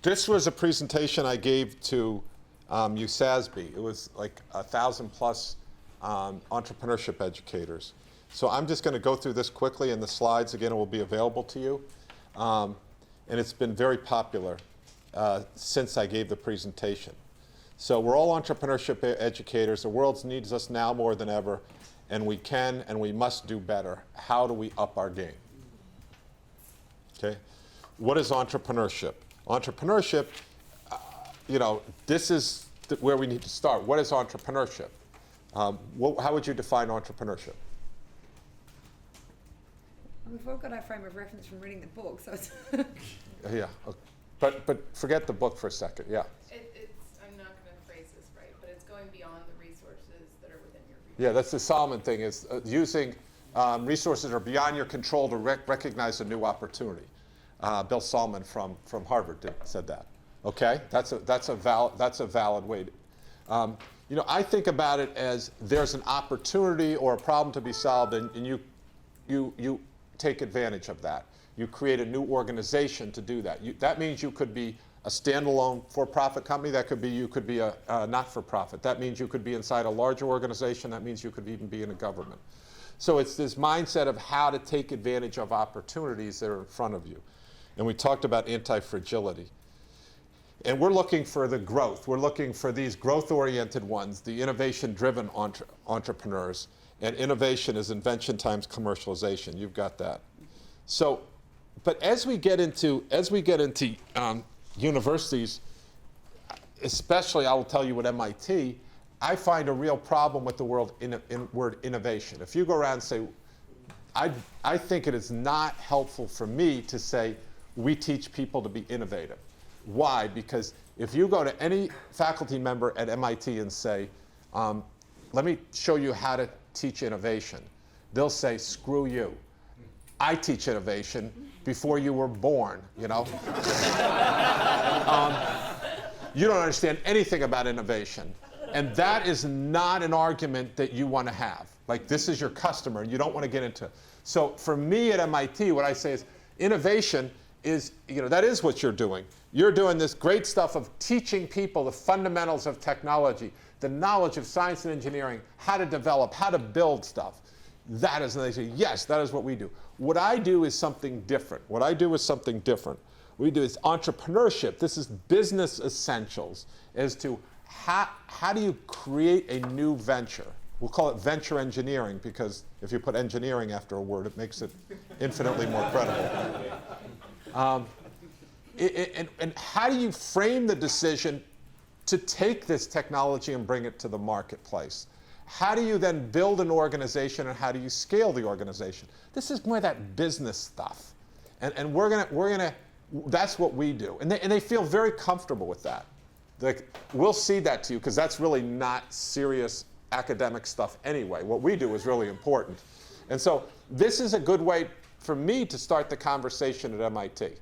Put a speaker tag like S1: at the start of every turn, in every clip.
S1: this was a presentation I gave to USASB. It was like 1,000 plus entrepreneurship educators. So I'm just going to go through this quickly, and the slides, again, will be available to you. And it's been very popular since I gave the presentation. So we're all entrepreneurship educators. The world needs us now more than ever, and we can and we must do better. How do we up our game? Okay. What is entrepreneurship? Entrepreneurship, this is where we need to start. What is entrepreneurship? How would you define entrepreneurship?
S2: We've all got our frame of reference from reading the book, so it's
S1: Yeah, but forget the book for a second. Yeah.
S3: I'm not going to phrase this right, but it's going beyond the resources that are within your reach.
S1: Yeah, that's the Solomon thing, is using resources that are beyond your control to recognize a new opportunity. Bill Solomon from Harvard said that. Okay, that's a valid way. I think about it as there's an opportunity or a problem to be solved, and you take advantage of that. You create a new organization to do that. That means you could be a standalone for-profit company. You could be a not-for-profit. That means you could be inside a larger organization. That means you could even be in a government. So it's this mindset of how to take advantage of opportunities that are in front of you. And we talked about anti-fragility. And we're looking for the growth. We're looking for these growth-oriented ones, the innovation-driven entrepreneurs. And innovation is invention times commercialization. You've got that. So, but as we get into universities, especially I will tell you at MIT, I find a real problem with the word innovation. If you go around and say, I think it is not helpful for me to say we teach people to be innovative. Why? Because if you go to any faculty member at MIT and say, let me show you how to teach innovation, they'll say, screw you. I teach innovation before you were born, You don't understand anything about innovation. And that is not an argument that you want to have. Like, this is your customer, and you don't want to get into. So for me at MIT, what I say is innovation is, that is what you're doing. You're doing this great stuff of teaching people the fundamentals of technology, the knowledge of science and engineering, how to develop, how to build stuff. That is, and they say, yes, that is what we do. What I do is something different. What we do is entrepreneurship. This is business essentials as to how do you create a new venture. We'll call it venture engineering, because if you put engineering after a word, it makes it infinitely more credible. And how do you frame the decision to take this technology and bring it to the marketplace? How do you then build an organization, and how do you scale the organization? This is more that business stuff. And we're gonna that's what we do. And they feel very comfortable with that. We'll see that to you, because that's really not serious academic stuff anyway. What we do is really important. And so this is a good way for me to start the conversation at MIT.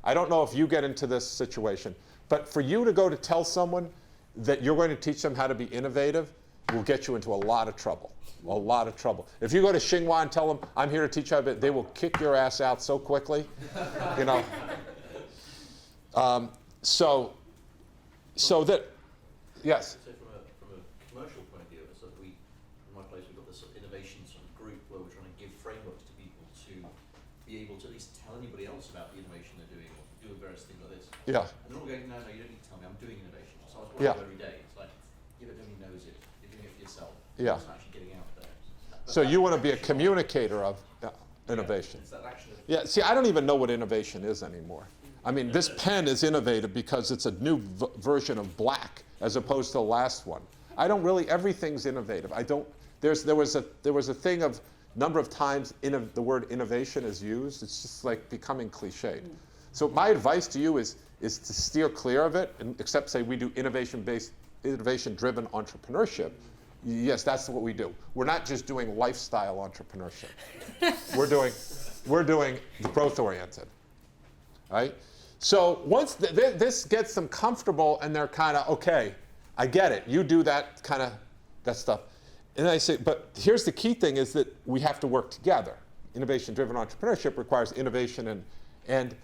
S1: I don't know if you get into this situation, but for you to go to tell someone that you're going to teach them how to be innovative will get you into a lot of trouble. A lot of trouble. If you go to Tsinghua and tell them, I'm here to teach you how to, they will kick your ass out so quickly. So that, yes?
S4: So from a commercial point of view, so in my place, we've got this sort of innovation sort of group where we're trying to give frameworks to people to be able to at least tell anybody else about the innovation they're doing, or doing various things like this.
S1: Yeah.
S4: And they're all going, no, you don't need to tell me, I'm doing innovation. So I was watching every day. It's like, yeah, but nobody knows it. You're doing it for yourself.
S1: Yeah.
S4: It's not actually getting out there.
S1: So you want to be a communicator of innovation.
S4: It's that action.
S1: Yeah, see, I don't even know what innovation is anymore. I mean, this pen is innovative because it's a new version of black as opposed to the last one. I don't really, everything's innovative. There was a thing of number of times the word innovation is used. It's just like becoming cliched. So my advice to you is to steer clear of it, and except say we do innovation-driven entrepreneurship. Yes, that's what we do. We're not just doing lifestyle entrepreneurship. We're doing growth-oriented, right? So once this gets them comfortable and they're kind of, okay, I get it. You do that kind of that stuff. And I say, but here's the key thing is that we have to work together. Innovation-driven entrepreneurship requires innovation and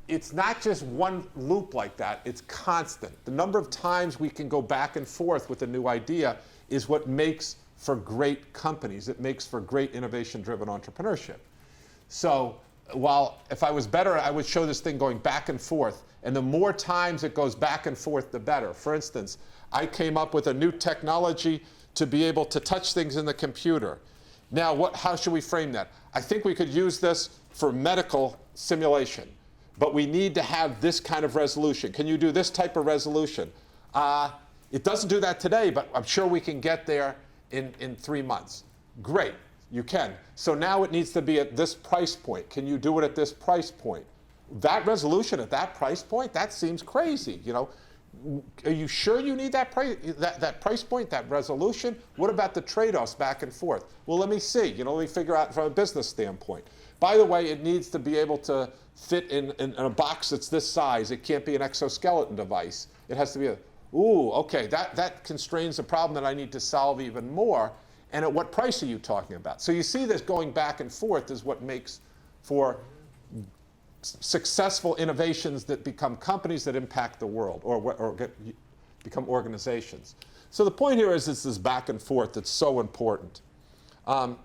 S1: it's not just one loop like that, it's constant. The number of times we can go back and forth with a new idea is what makes for great companies. It makes for great innovation-driven entrepreneurship. So while if I was better, I would show this thing going back and forth. And the more times it goes back and forth, the better. For instance, I came up with a new technology to be able to touch things in the computer. Now, how should we frame that? I think we could use this for medical simulation, but we need to have this kind of resolution. Can you do this type of resolution? It doesn't do that today, but I'm sure we can get there in 3 months. Great, you can. So now it needs to be at this price point. Can you do it at this price point? That resolution at that price point, that seems crazy, you know. Are you sure you need that price point, that resolution? What about the trade-offs back and forth? Well, let me see. You know, let me figure out from a business standpoint. By the way, it needs to be able to fit in a box that's this size. It can't be an exoskeleton device. It has to be okay, that constrains the problem that I need to solve even more. And at what price are you talking about? So you see this going back and forth is what makes for successful innovations that become companies that impact the world or become organizations. So the point here is this back and forth that's so important. Now,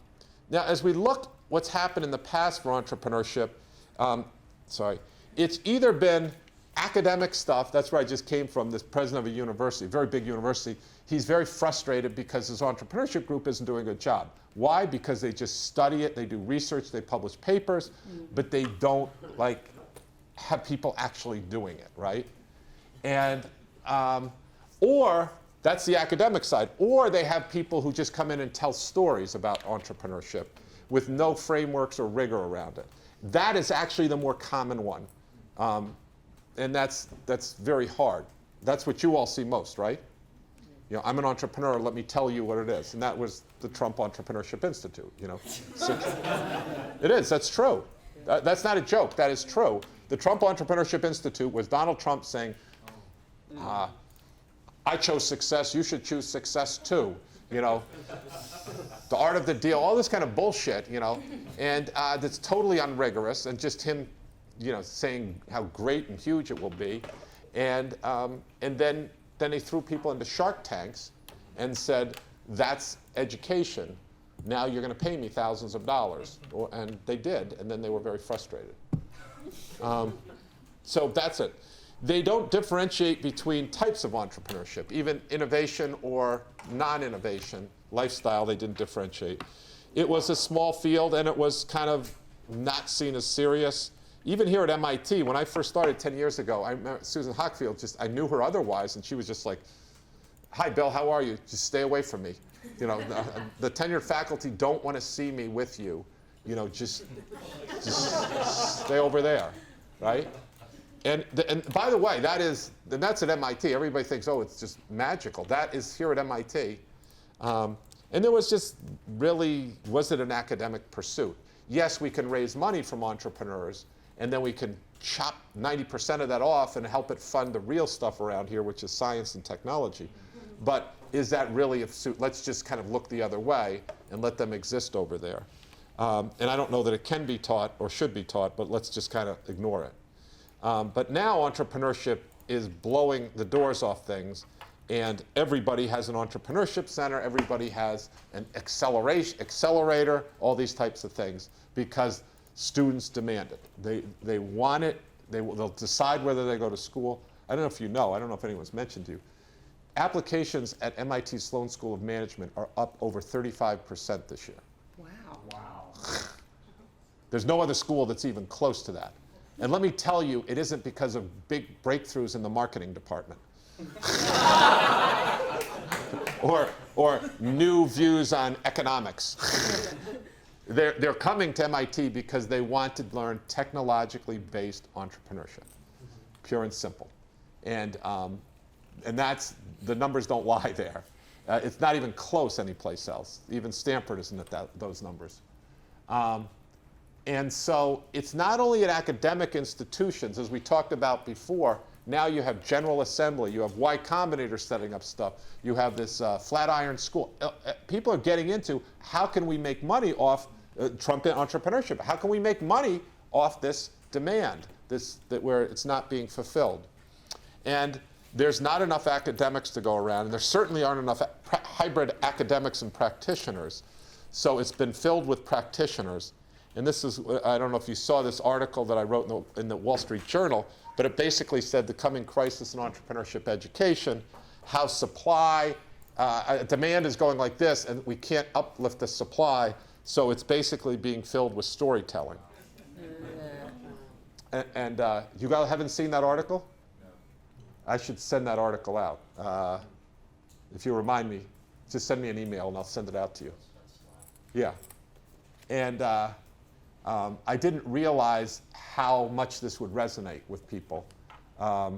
S1: as we look what's happened in the past for entrepreneurship, it's either been academic stuff. That's where I just came from, this president of a university, very big university. He's very frustrated because his entrepreneurship group isn't doing a good job. Why? Because they just study it, they do research, they publish papers, but they don't have people actually doing it, right? And or that's the academic side, or they have people who just come in and tell stories about entrepreneurship with no frameworks or rigor around it. That is actually the more common one, and that's very hard. That's what you all see most, right? You know, I'm an entrepreneur, let me tell you what it is. And that was the Trump Entrepreneurship Institute, you know. So, it is, that's true. That's not a joke, that is true. The Trump Entrepreneurship Institute was Donald Trump saying, I chose success, you should choose success too, you know. The art of the deal, all this kind of bullshit, you know. And that's totally unrigorous, and just him, you know, saying how great and huge it will be. And then they threw people into Shark Tanks and said, that's education. Now you're going to pay me thousands of dollars. And they did, and then they were very frustrated. So that's it. They don't differentiate between types of entrepreneurship, even innovation or non-innovation, lifestyle, they didn't differentiate. It was a small field, and it was kind of not seen as serious. Even here at MIT, when I first started 10 years ago, I remember Susan Hockfield, I knew her otherwise, and she was just like, hi, Bill, how are you? Just stay away from me. You know, the tenured faculty don't want to see me with you. You know, just stay over there, right? And by the way, that's at MIT. Everybody thinks, oh, it's just magical. That is here at MIT. And there was just really, was it an academic pursuit? Yes, we can raise money from entrepreneurs, and then we can chop 90% of that off and help it fund the real stuff around here, which is science and technology. But is that really a pursuit? Let's just kind of look the other way and let them exist over there. And I don't know that it can be taught or should be taught, but let's just kind of ignore it. But now entrepreneurship is blowing the doors off things, and everybody has an entrepreneurship center, everybody has an accelerator, all these types of things, because students demand it. They want it. They'll decide whether they go to school. I don't know if you know, I don't know if anyone's mentioned to you, applications at MIT Sloan School of Management are up over 35% this year.
S2: Wow.
S1: There's no other school that's even close to that. And let me tell you, it isn't because of big breakthroughs in the marketing department. or new views on economics. They're coming to MIT because they want to learn technologically based entrepreneurship, pure and simple. And that's, the numbers don't lie there. It's not even close anyplace else. Even Stanford isn't at those numbers. And so it's not only at academic institutions, as we talked about before. Now you have General Assembly, you have Y Combinator setting up stuff, you have this Flatiron School. People are getting into, how can we make money off Trump entrepreneurship? How can we make money off this demand where it's not being fulfilled. And there's not enough academics to go around, and there certainly aren't enough hybrid academics and practitioners. So it's been filled with practitioners. And this is, I don't know if you saw this article that I wrote in the Wall Street Journal, but it basically said the coming crisis in entrepreneurship education, how supply, demand is going like this, and we can't uplift the supply, so it's basically being filled with storytelling. And you guys haven't seen that article? I should send that article out. If you remind me, just send me an email and I'll send it out to you. Yeah. And I didn't realize how much this would resonate with people. I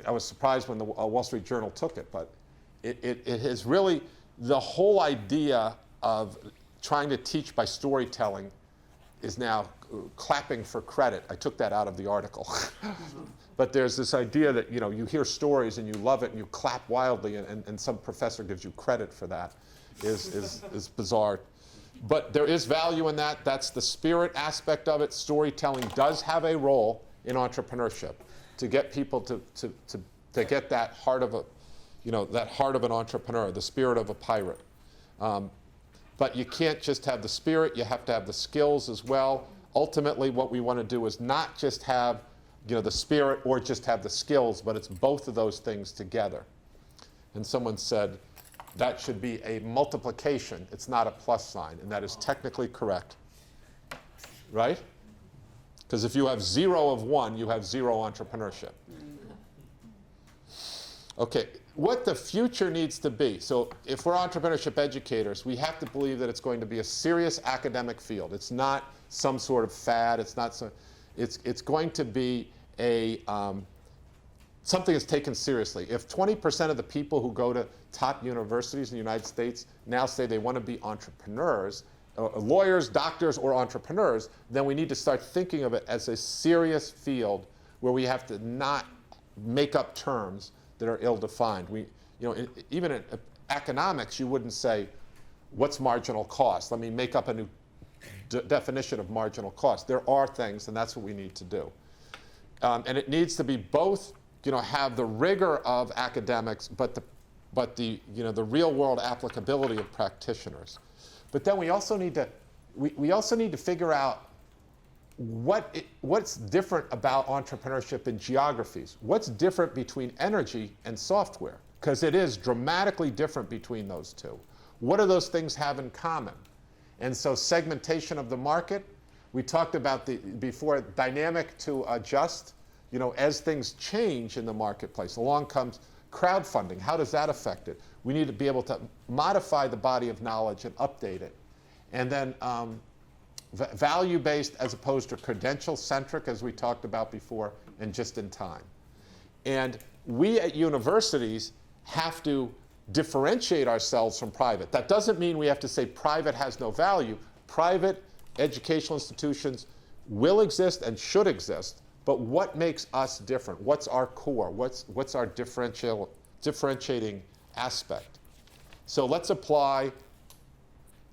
S1: was surprised when the Wall Street Journal took it, but it is really the whole idea of trying to teach by storytelling is now clapping for credit. I took that out of the article. But there's this idea that you hear stories and you love it and you clap wildly, and some professor gives you credit for that is bizarre. But there is value in that. That's the spirit aspect of it. Storytelling does have a role in entrepreneurship to get people to get that heart of an entrepreneur, the spirit of a pirate. But you can't just have the spirit, you have to have the skills as well. Ultimately, what we want to do is not just have the spirit or just have the skills, but it's both of those things together. And someone said that should be a multiplication. It's not a plus sign, and that is technically correct. Right? Because if you have 0 of 1, you have 0 entrepreneurship. Okay, what the future needs to be. So if we're entrepreneurship educators, we have to believe that it's going to be a serious academic field. It's not some sort of fad. It's not so. It's going to be a something that's taken seriously. If 20% of the people who go to top universities in the United States now say they want to be entrepreneurs, lawyers, doctors, or entrepreneurs, then we need to start thinking of it as a serious field where we have to not make up terms that are ill-defined. Even in economics, you wouldn't say, what's marginal cost? Let me make up a new definition of marginal cost. There are things, and that's what we need to do. And it needs to be both, have the rigor of academics, but the real-world applicability of practitioners. But then we also need to figure out what's different about entrepreneurship in geographies. What's different between energy and software? Because it is dramatically different between those two. What do those things have in common? And so segmentation of the market, we talked about before, dynamic to adjust. As things change in the marketplace, along comes crowdfunding. How does that affect it? We need to be able to modify the body of knowledge and update it. And then value-based as opposed to credential-centric, as we talked about before, and just in time. And we at universities have to differentiate ourselves from private. That doesn't mean we have to say private has no value. Private educational institutions will exist and should exist, but what makes us different? What's our core? What's our differentiating aspect? So let's apply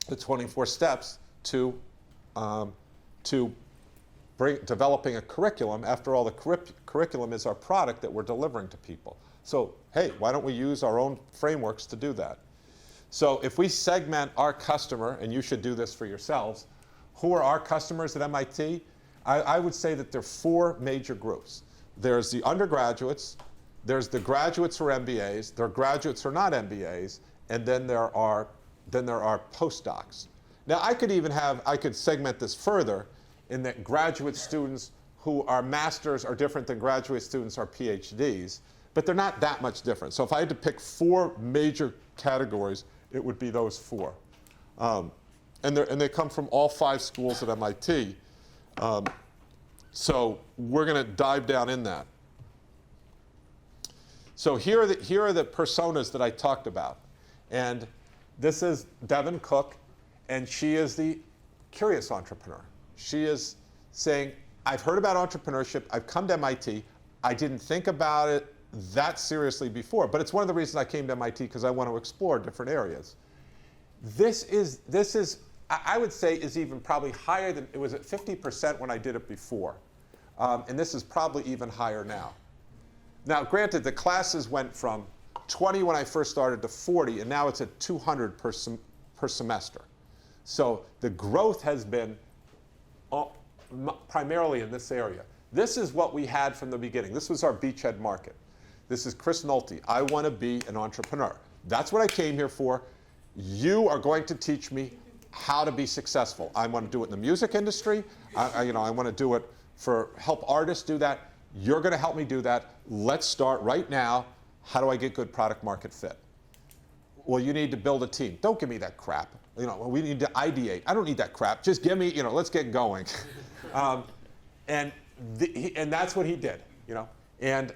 S1: the 24 steps to developing a curriculum. After all, the curriculum is our product that we're delivering to people. So, hey, why don't we use our own frameworks to do that? So if we segment our customer, and you should do this for yourselves, who are our customers at MIT? I would say that there are 4 major groups. There's the undergraduates, there's the graduates or MBAs, there are graduates who are not MBAs, and then there are postdocs. Now I could segment this further in that graduate students who are masters are different than graduate students who are PhDs, but they're not that much different. So if I had to pick 4 major categories, it would be those 4. And they come from all 5 schools at MIT. So we're going to dive down in that. So here are the personas that I talked about. And this is Devin Cook, and she is the curious entrepreneur. She is saying, I've heard about entrepreneurship, I've come to MIT, I didn't think about it that seriously before, but it's one of the reasons I came to MIT, because I want to explore different areas. This is, I would say, is even probably higher than, it was at 50% when I did it before. And this is probably even higher now. Now, granted, the classes went from 20 when I first started to 40, and now it's at 200 per semester. So the growth has been primarily in this area. This is what we had from the beginning. This was our beachhead market. This is Chris Nolte. I want to be an entrepreneur. That's what I came here for. You are going to teach me how to be successful. I want to do it in the music industry. I want to do it for help artists do that. You're going to help me do that. Let's start right now. How do I get good product market fit? Well, you need to build a team. Don't give me that crap. We need to ideate. I don't need that crap. Just give me, let's get going. And that's what he did, And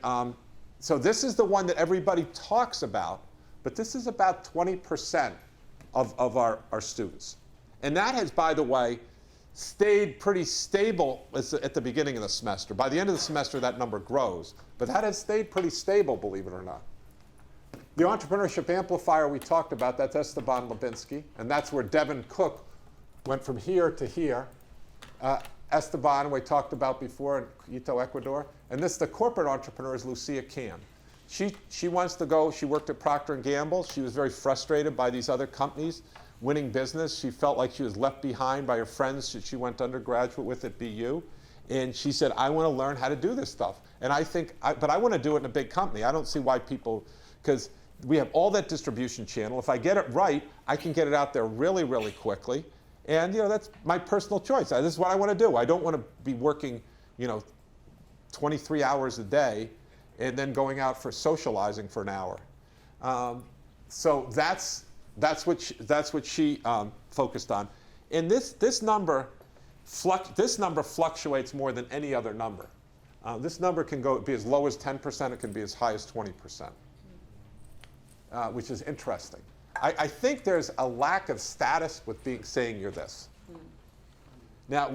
S1: so this is the one that everybody talks about, but this is about 20% of our students. And that has, by the way, stayed pretty stable at the beginning of the semester. By the end of the semester, that number grows. But that has stayed pretty stable, believe it or not. The Entrepreneurship Amplifier we talked about, that's Esteban Lubinsky. And that's where Devin Cook went from here to here. Esteban, we talked about before in Quito, Ecuador. And this, the corporate entrepreneur, is Lucia Cam. She wants to go, she worked at Procter & Gamble. She was very frustrated by these other companies winning business. She felt like she was left behind by her friends that she went undergraduate with at BU. And she said, I want to learn how to do this stuff. And but I want to do it in a big company. I don't see why people, because we have all that distribution channel. If I get it right, I can get it out there really, really quickly. And that's my personal choice. This is what I want to do. I don't want to be working, 23 hours a day and then going out for socializing for an hour. So that's what she focused on. And this number fluctuates more than any other number. This number can be as low as 10%. It can be as high as 20%, which is interesting. I think there's a lack of status with saying you're this. Now,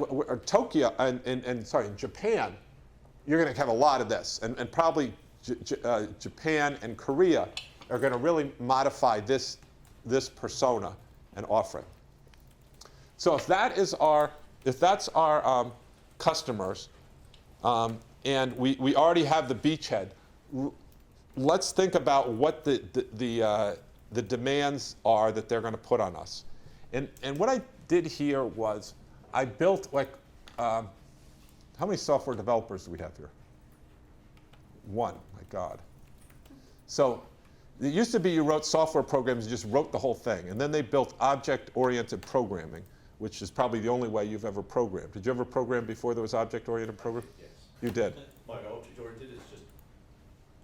S1: Tokyo in Japan, you're going to have a lot of this, and probably Japan and Korea are going to really modify this persona and offering. So if that's our customers, and we already have the beachhead, let's think about what the demands are that they're going to put on us. And what I did here was I built how many software developers do we have here? One, my God. So it used to be you wrote software programs, you just wrote the whole thing. And then they built object-oriented programming, which is probably the only way you've ever programmed. Did you ever program before there was object-oriented programming?
S4: Yes.
S1: You did?
S4: My object-oriented is just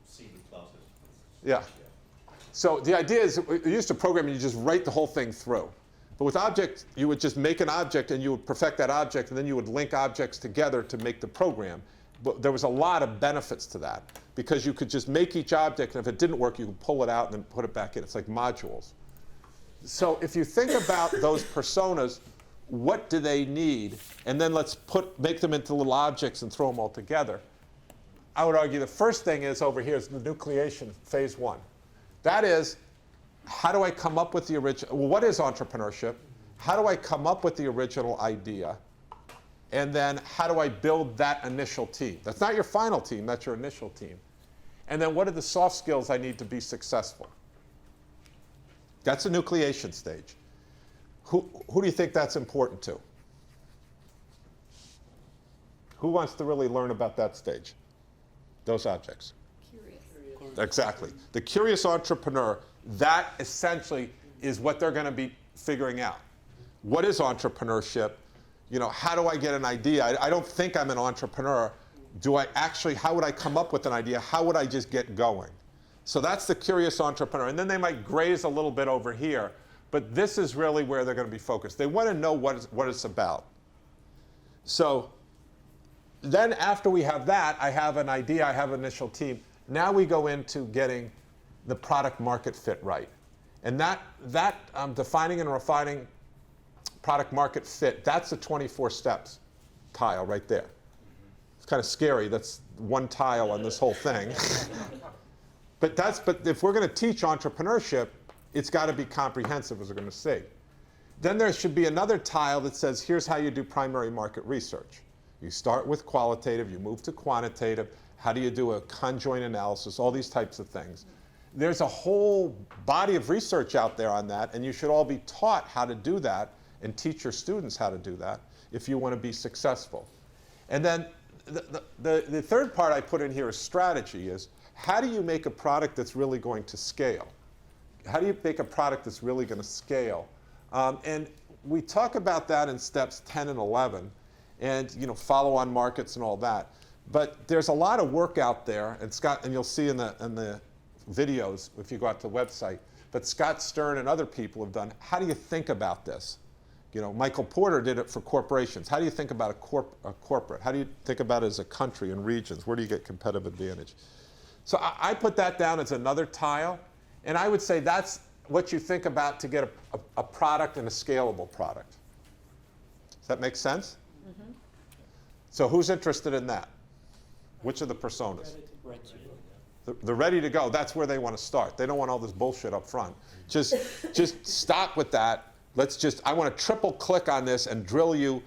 S4: C with classes.
S1: Yeah. So the idea is, you used to program and you just write the whole thing through. But with object, you would just make an object and you would perfect that object, and then you would link objects together to make the program. But there was a lot of benefits to that, because you could just make each object, and if it didn't work, you could pull it out and then put it back in. It's like modules. So if you think about those personas, what do they need? And then let's make them into little objects and throw them all together. I would argue the first thing is over here is the nucleation, phase one. That is, how do I come up with the original, well, what is entrepreneurship? How do I come up with the original idea? And then how do I build that initial team? That's not your final team, that's your initial team. And then what are the soft skills I need to be successful? That's a nucleation stage. Who do you think that's important to? Who wants to really learn about that stage? Those objects.
S2: Curious.
S1: Exactly. The curious entrepreneur, that essentially is what they're going to be figuring out. What is entrepreneurship? How do I get an idea? I don't think I'm an entrepreneur. How would I come up with an idea? How would I just get going? So that's the curious entrepreneur. And then they might graze a little bit over here, but this is really where they're going to be focused. They want to know what it's about. So then after we have that, I have an idea, I have an initial team. Now we go into getting the product market fit right. And that defining and refining product market fit, that's the 24 steps tile right there. It's kind of scary. That's one tile on this whole thing. But if we're going to teach entrepreneurship, it's got to be comprehensive, as we're going to see. Then there should be another tile that says, here's how you do primary market research. You start with qualitative, you move to quantitative. How do you do a conjoint analysis? All these types of things. There's a whole body of research out there on that, and you should all be taught how to do that and teach your students how to do that if you want to be successful. And then the third part I put in here is strategy, is how do you make a product that's really going to scale? How do you make a product that's really going to scale? And we talk about that in steps 10 and 11, and follow on markets and all that. But there's a lot of work out there, and Scott, and you'll see in the videos if you go out to the website, but Scott Stern and other people have done, how do you think about this? Michael Porter did it for corporations. How do you think about a corporate? How do you think about it as a country and regions? Where do you get competitive advantage? So I put that down as another tile, and I would say that's what you think about to get a product and a scalable product. Does that make sense? Mm-hmm. So who's interested in that? Which of the personas? They're ready to go. That's where they want to start. They don't want all this bullshit up front. Just stop with that. I want to triple click on this and drill you,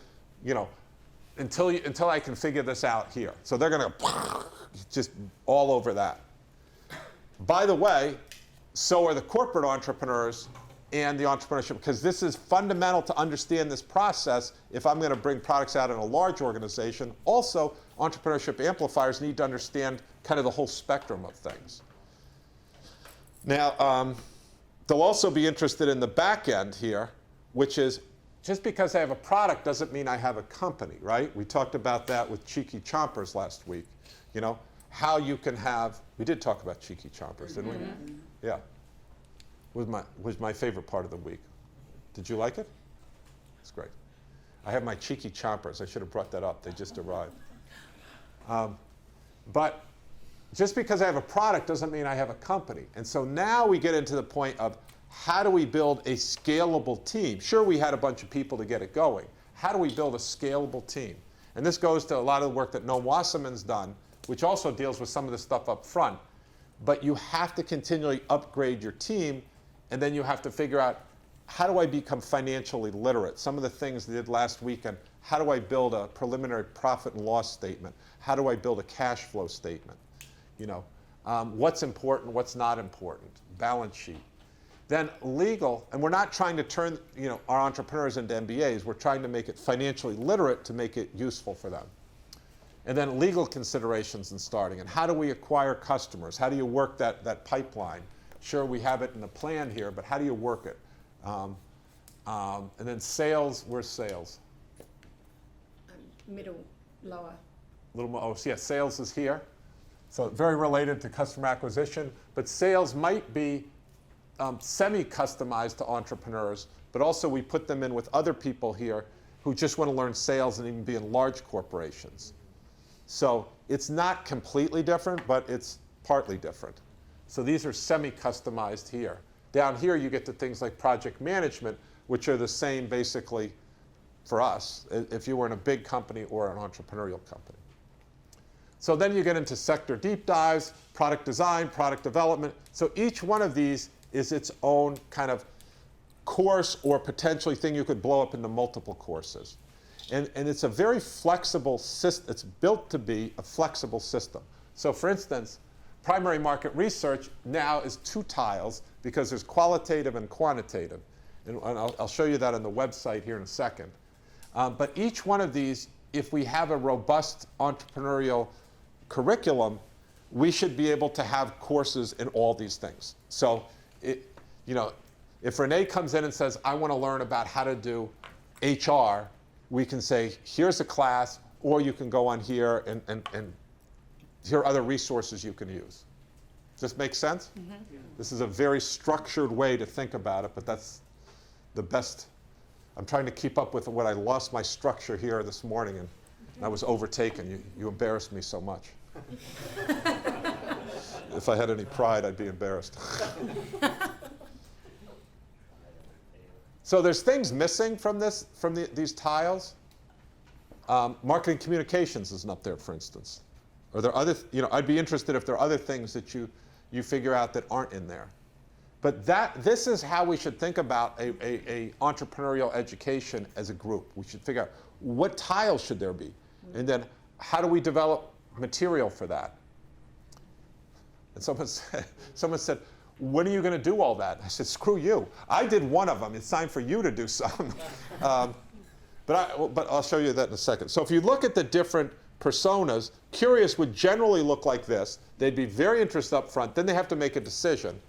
S1: until I can figure this out here. So they're going to just all over that. By the way, so are the corporate entrepreneurs and the entrepreneurship, because this is fundamental to understand this process if I'm going to bring products out in a large organization. Also, entrepreneurship amplifiers need to understand kind of the whole spectrum of things. Now, they'll also be interested in the back end here, which is just because I have a product doesn't mean I have a company, right? We talked about that with Cheeky Chompers last week. How you can have, we did talk about Cheeky Chompers, didn't we? Yeah. Was my favorite part of the week. Did you like it? It's great. I have my Cheeky Chompers. I should have brought that up. They just arrived. But just because I have a product doesn't mean I have a company. And so now we get into the point of how do we build a scalable team? Sure, we had a bunch of people to get it going. How do we build a scalable team? And this goes to a lot of the work that Noam Wasserman's done, which also deals with some of the stuff up front. But you have to continually upgrade your team, and then you have to figure out, how do I become financially literate? Some of the things they did last weekend, how do I build a preliminary profit and loss statement? How do I build a cash flow statement? What's important, what's not important, balance sheet. Then legal, and we're not trying to turn our entrepreneurs into MBAs, we're trying to make it financially literate to make it useful for them. And then legal considerations in starting, and how do we acquire customers? How do you work that pipeline? Sure, we have it in the plan here, but how do you work it? And then sales, where's sales?
S2: Middle, lower.
S1: A little more, sales is here. So very related to customer acquisition, but sales might be semi-customized to entrepreneurs, but also we put them in with other people here who just want to learn sales and even be in large corporations. So it's not completely different, but it's partly different. So these are semi-customized here. Down here you get to things like project management, which are the same basically for us if you were in a big company or an entrepreneurial company. So then you get into sector deep dives, product design, product development. So each one of these is its own kind of course or potentially thing you could blow up into multiple courses. And it's a very flexible system. It's built to be a flexible system. So for instance, primary market research now is 2 tiles because there's qualitative and quantitative. And I'll show you that on the website here in a second. But each one of these, if we have a robust entrepreneurial curriculum, we should be able to have courses in all these things. So, if Renee comes in and says, I want to learn about how to do HR, we can say, here's a class, or you can go on here and here are other resources you can use. Does this make sense? Mm-hmm. Yeah. This is a very structured way to think about it, but that's the best. I'm trying to keep up with what I lost my structure here this morning, and I was overtaken. You embarrassed me so much. If I had any pride, I'd be embarrassed. So there's things missing from these tiles. Marketing communications isn't up there, for instance. Are there other? I'd be interested if there are other things that you figure out that aren't in there. But this is how we should think about a entrepreneurial education as a group. We should figure out what tiles should there be. And then how do we develop material for that? And someone said, when are you going to do all that? I said, screw you. I did one of them. It's time for you to do some. But I'll show you that in a second. So if you look at the different personas, curious would generally look like this. They'd be very interested up front. Then they have to make a decision.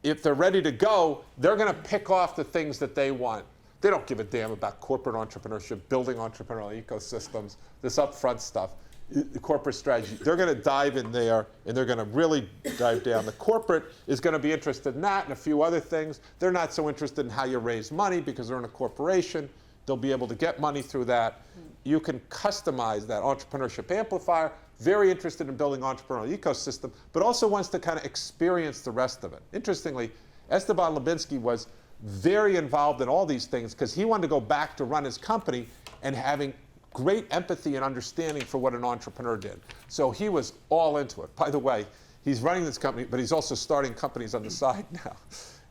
S1: If they're ready to go, they're going to pick off the things that they want. They don't give a damn about corporate entrepreneurship, building entrepreneurial ecosystems, this upfront stuff, the corporate strategy. They're going to dive in there, and they're going to really dive down. The corporate is going to be interested in that and a few other things. They're not so interested in how you raise money because they're in a corporation. They'll be able to get money through that. You can customize that entrepreneurship amplifier, very interested in building entrepreneurial ecosystem, but also wants to kind of experience the rest of it. Interestingly, Esteban Lubinsky was very involved in all these things because he wanted to go back to run his company and having great empathy and understanding for what an entrepreneur did. So he was all into it. By the way, he's running this company, but he's also starting companies on the side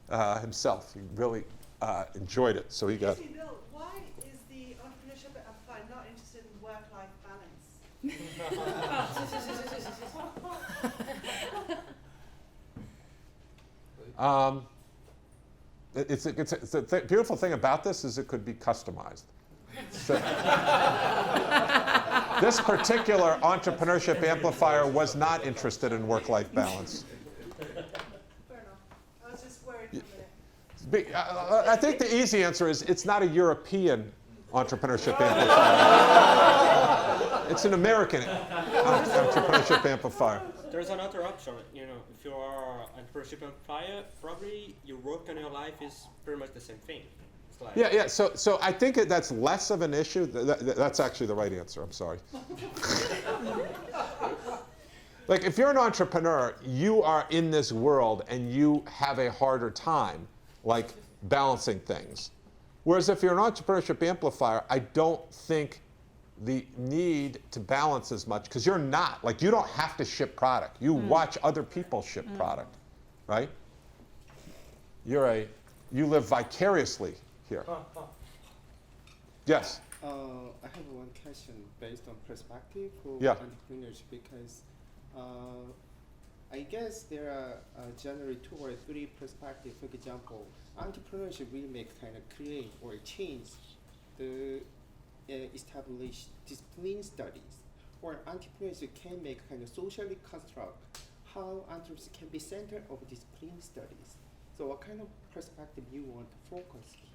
S1: now himself. He really enjoyed it. So he got.
S5: Excuse me, Bill, why is the entrepreneurship applied not interested in work-life balance?
S1: The beautiful thing about this is it could be customized. So, this particular entrepreneurship amplifier was not interested in work-life balance.
S5: Fair enough. I was just worried for a minute.
S1: I think the easy answer is it's not a European entrepreneurship amplifier. It's an American entrepreneurship amplifier.
S6: There's another option. You know, if you are an entrepreneurship amplifier, probably your work and your life is pretty much the same thing. It's like
S1: Yeah. So I think that's less of an issue. That's actually the right answer. I'm sorry. Like if you're an entrepreneur, you are in this world and you have a harder time, like balancing things. Whereas if you're an entrepreneurship amplifier, I don't think the need to balance as much because you're not. Like you don't have to ship product. You watch other people ship product, right? You live vicariously here. Yes.
S7: I have one question based on perspective for
S1: Yeah.
S7: entrepreneurs because I guess there are generally 2 or 3 perspectives. For example, entrepreneurship really makes kind of create or change the established discipline studies, or entrepreneurs can make kind of socially construct how entrepreneurs can be center of discipline studies. So what kind of perspective you want to focus here?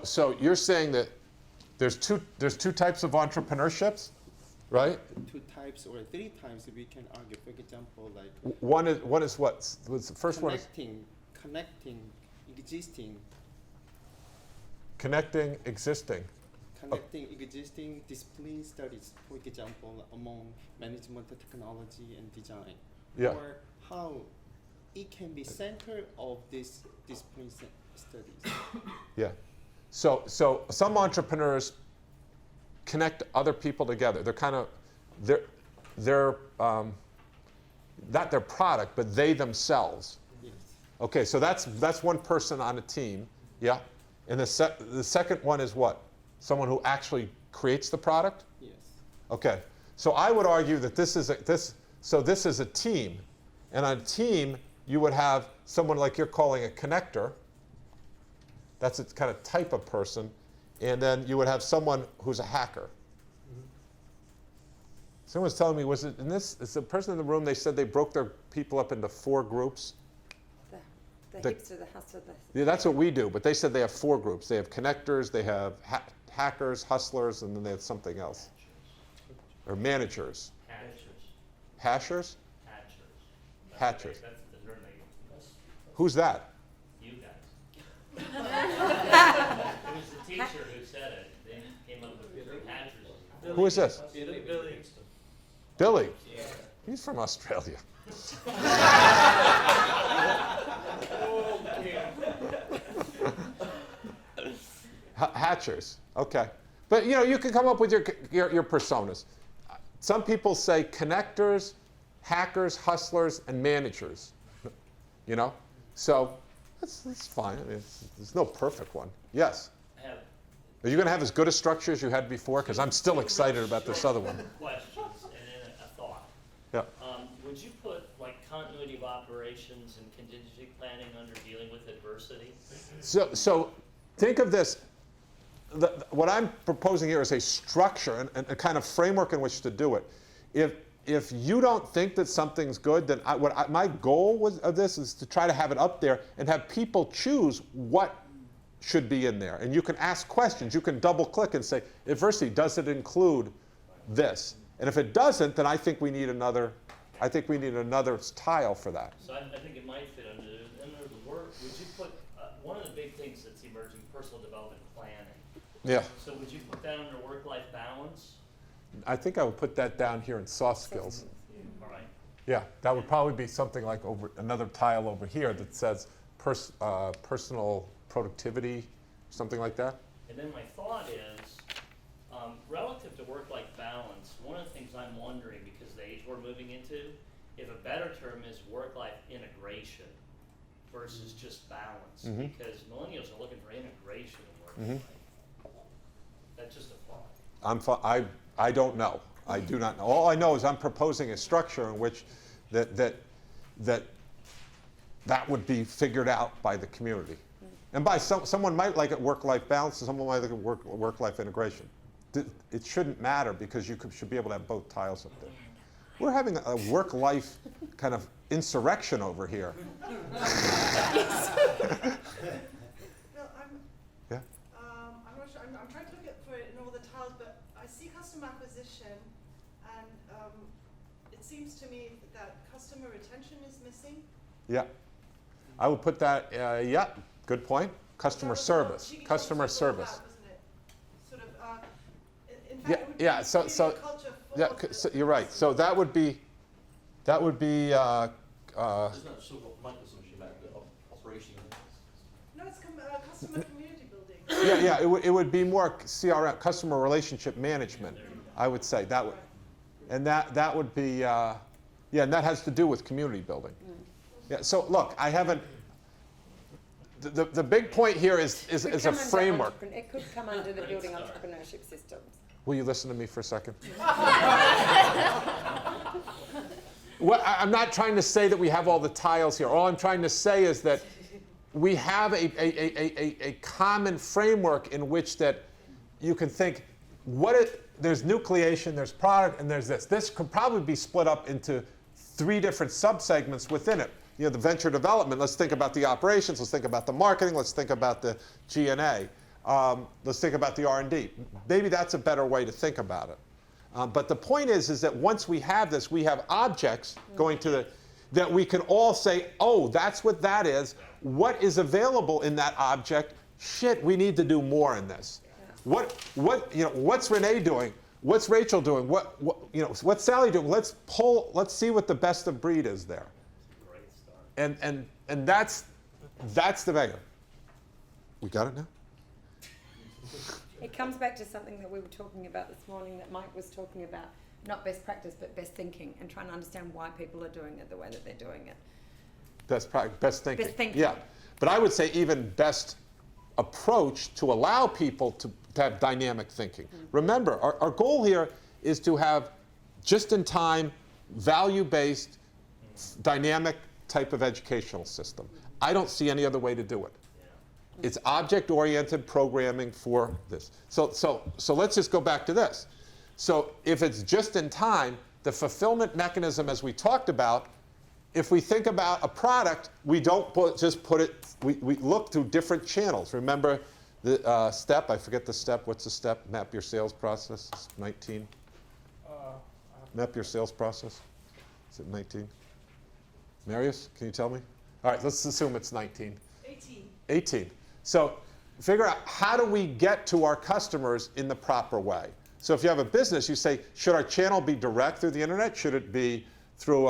S1: So you're saying that there's two types of entrepreneurships, right?
S7: 2 types or 3 times we can argue. For example, like
S1: One is what? What's the first one? Is
S7: connecting existing
S1: connecting existing.
S7: existing discipline studies, for example, among management technology and design,
S1: Yeah.
S7: or how it can be center of this discipline studies.
S1: Yeah. So some entrepreneurs connect other people together. They're kind of they're not their product, but they themselves.
S7: Yes.
S1: Okay, so that's one person on a team. Yeah. And the second one is what? Someone who actually creates the product?
S7: Yes.
S1: Okay. So I would argue that this is a team. And on a team, you would have someone like you're calling a connector. That's a kind of type of person. And then you would have someone who's a hacker. Someone was telling me, was it in this? It's the person in the room, they said they broke their people up into 4 groups.
S2: The
S1: The-
S2: hipster, the hustler,
S1: Yeah, that's what we do, but they said they have 4 groups. They have connectors, they have hackers, hustlers, and then they have something else. Or managers. Hashers? Hatchers.
S8: That's the term they use.
S1: Who's that?
S8: You guys. It was the teacher who said it. They came up with hatchers.
S1: Who is this?
S4: Billy.
S1: Billy. He's from Australia. Hatchers. Okay. But you can come up with your personas. Some people say connectors, hackers, hustlers, and managers. So that's fine. I mean, there's no perfect one. Yes.
S8: I have
S1: Are you going to have as good a structure as you had before? Because I'm still excited about this other one.
S8: Questions and then a thought.
S1: Yeah.
S8: Would you put like continuity of operations and contingency planning under dealing with adversity?
S1: So think of this. What I'm proposing here is a structure and a kind of framework in which to do it. If you don't think that something's good, then my goal of this is to try to have it up there and have people choose what should be in there. And you can ask questions. You can double click and say, adversity, does it include this? And if it doesn't, then I think we need another tile for that.
S8: So I think it might fit under the work. Would you put one of the big things that's emerging, personal development planning?
S1: Yeah.
S8: So would you put that under work-life balance?
S1: I think I would put that down here in soft skills.
S8: All right.
S1: Yeah, that would probably be something like another tile over here that says personal productivity, something like that.
S8: And then my thought is, relative to work-life balance, one of the things I'm wondering, because the age we're moving into, if a better term is work-life integration versus just balance, because millennials are looking for integration in work-life. That's just a thought.
S1: I don't know. I do not know. All I know is I'm proposing a structure in which that would be figured out by the community. And by someone might like it work-life balance, and someone might like it work-life integration. It shouldn't matter because you should be able to have both tiles up there. We're having a work-life kind of insurrection over here.
S5: No,
S1: Yeah.
S5: I'm not sure. I'm trying to look for it in all the tiles, but I see customer acquisition, and it seems to me that customer retention is missing.
S1: Yeah. I would put that. Yeah. Good point. Customer service. Customer service.
S5: Sort of. In fact,
S1: Yeah.
S5: it would
S1: Yeah.
S5: be
S1: So
S5: really a culture for
S1: yeah. So you're right. So that would be.
S4: Isn't that sort of what Michael's talking about, the operation?
S5: No, it's customer community building.
S1: Yeah. It would be more CRM, customer relationship management. I would say that would, and that would be. Yeah, and that has to do with community building. Yeah. So look, I haven't. The big point here is a framework.
S2: It could come under the building entrepreneurship systems.
S1: Will you listen to me for a second? I'm not trying to say that we have all the tiles here. All I'm trying to say is that we have a common framework in which that you can think, there's nucleation, there's product, and there's this. This could probably be split up into 3 different subsegments within it. You know, the venture development, let's think about the operations, let's think about the marketing, let's think about the G&A, let's think about the R&D. Maybe that's a better way to think about it. But the point is that once we have this, we have objects going to that we can all say, oh, that's what that is. What is available in that object? Shit, we need to do more in this. What's Renee doing? What's Rachel doing? What's Sally doing? Let's see what the best of breed is there.
S8: Great start.
S1: And that's the Vega. We got it now?
S2: It comes back to something that we were talking about this morning that Mike was talking about, not best practice, but best thinking, and trying to understand why people are doing it the way that they're doing it.
S1: Best thinking.
S2: Best thinking.
S1: Yeah. But I would say even best approach to allow people to have dynamic thinking. Remember, our goal here is to have just-in-time, value-based, dynamic type of educational system. I don't see any other way to do it. It's object-oriented programming for this. So let's just go back to this. So if it's just in time, the fulfillment mechanism, as we talked about, if we think about a product, we don't just put it, we look through different channels. Remember the step, I forget the step, what's the step? Map your sales process, it's 19. Map your sales process, is it 19? Marius, can you tell me? All right, let's assume it's 19. 18. So figure out how do we get to our customers in the proper way. So if you have a business, you say, should our channel be direct through the internet? Should it be through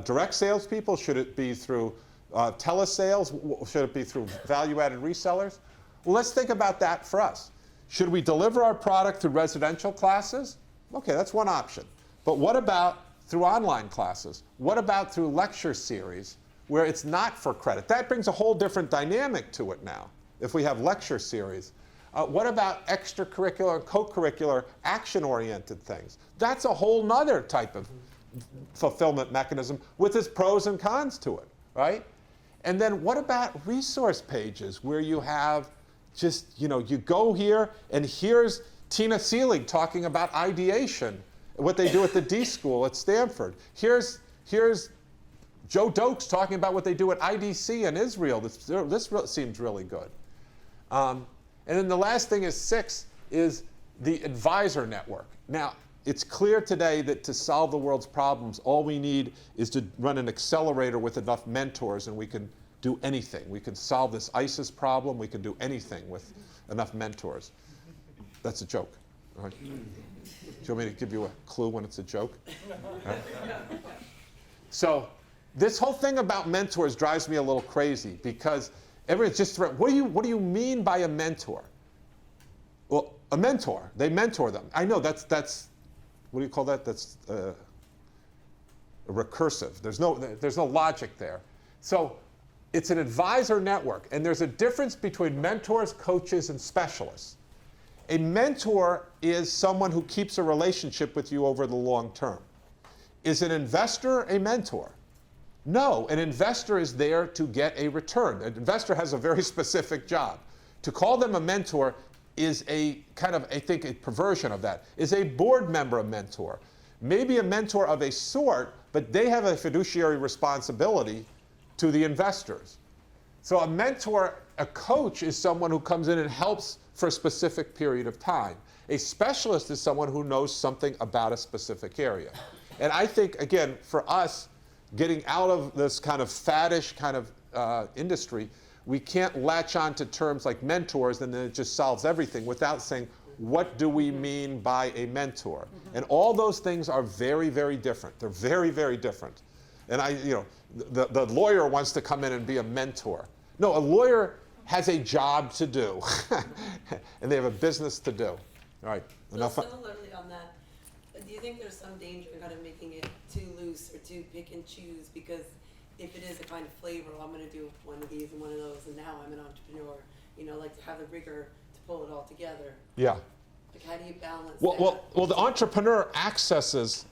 S1: direct salespeople? Should it be through telesales? Should it be through value-added resellers? Well, let's think about that for us. Should we deliver our product through residential classes? Okay, that's one option. But what about through online classes? What about through lecture series where it's not for credit? That brings a whole different dynamic to it now if we have lecture series. What about extracurricular and co-curricular action-oriented things? That's a whole nother type of fulfillment mechanism with its pros and cons to it, right? And then what about resource pages where you have just, you go here and here's Tina Seelig talking about ideation, what they do at the D School at Stanford. Here's Joe Dokes talking about what they do at IDC in Israel. This seems really good. And then the last thing is 6 is the advisor network. Now, it's clear today that to solve the world's problems, all we need is to run an accelerator with enough mentors and we can do anything. We can solve this ISIS problem. We can do anything with enough mentors. That's a joke. All right. Do you want me to give you a clue when it's a joke? Right. So this whole thing about mentors drives me a little crazy because everyone's just, what do you mean by a mentor? Well, a mentor, they mentor them. I know that's what do you call that? That's recursive. There's no logic there. So it's an advisor network, and there's a difference between mentors, coaches, and specialists. A mentor is someone who keeps a relationship with you over the long term. Is an investor a mentor? No, an investor is there to get a return. An investor has a very specific job. To call them a mentor is a kind of, I think, a perversion of that. Is a board member a mentor? Maybe a mentor of a sort, but they have a fiduciary responsibility to the investors. So a mentor, a coach, is someone who comes in and helps for a specific period of time. A specialist is someone who knows something about a specific area. And I think, again, for us, getting out of this kind of faddish kind of industry, we can't latch on to terms like mentors and then it just solves everything without saying, what do we mean by a mentor? And all those things are very, very different. They're very, very different. And the lawyer wants to come in and be a mentor. No, a lawyer has a job to do, and they have a business to do. All right, enough.
S9: So similarly on that, do you think there's some danger in kind of making it too loose or too pick and choose? Because if it is a kind of flavor, well, I'm going to do one of these and one of those, and now I'm an entrepreneur. Like to have the rigor to pull it all together.
S1: Yeah.
S9: Like how do you balance
S1: Well,
S9: that?
S1: the entrepreneur accesses.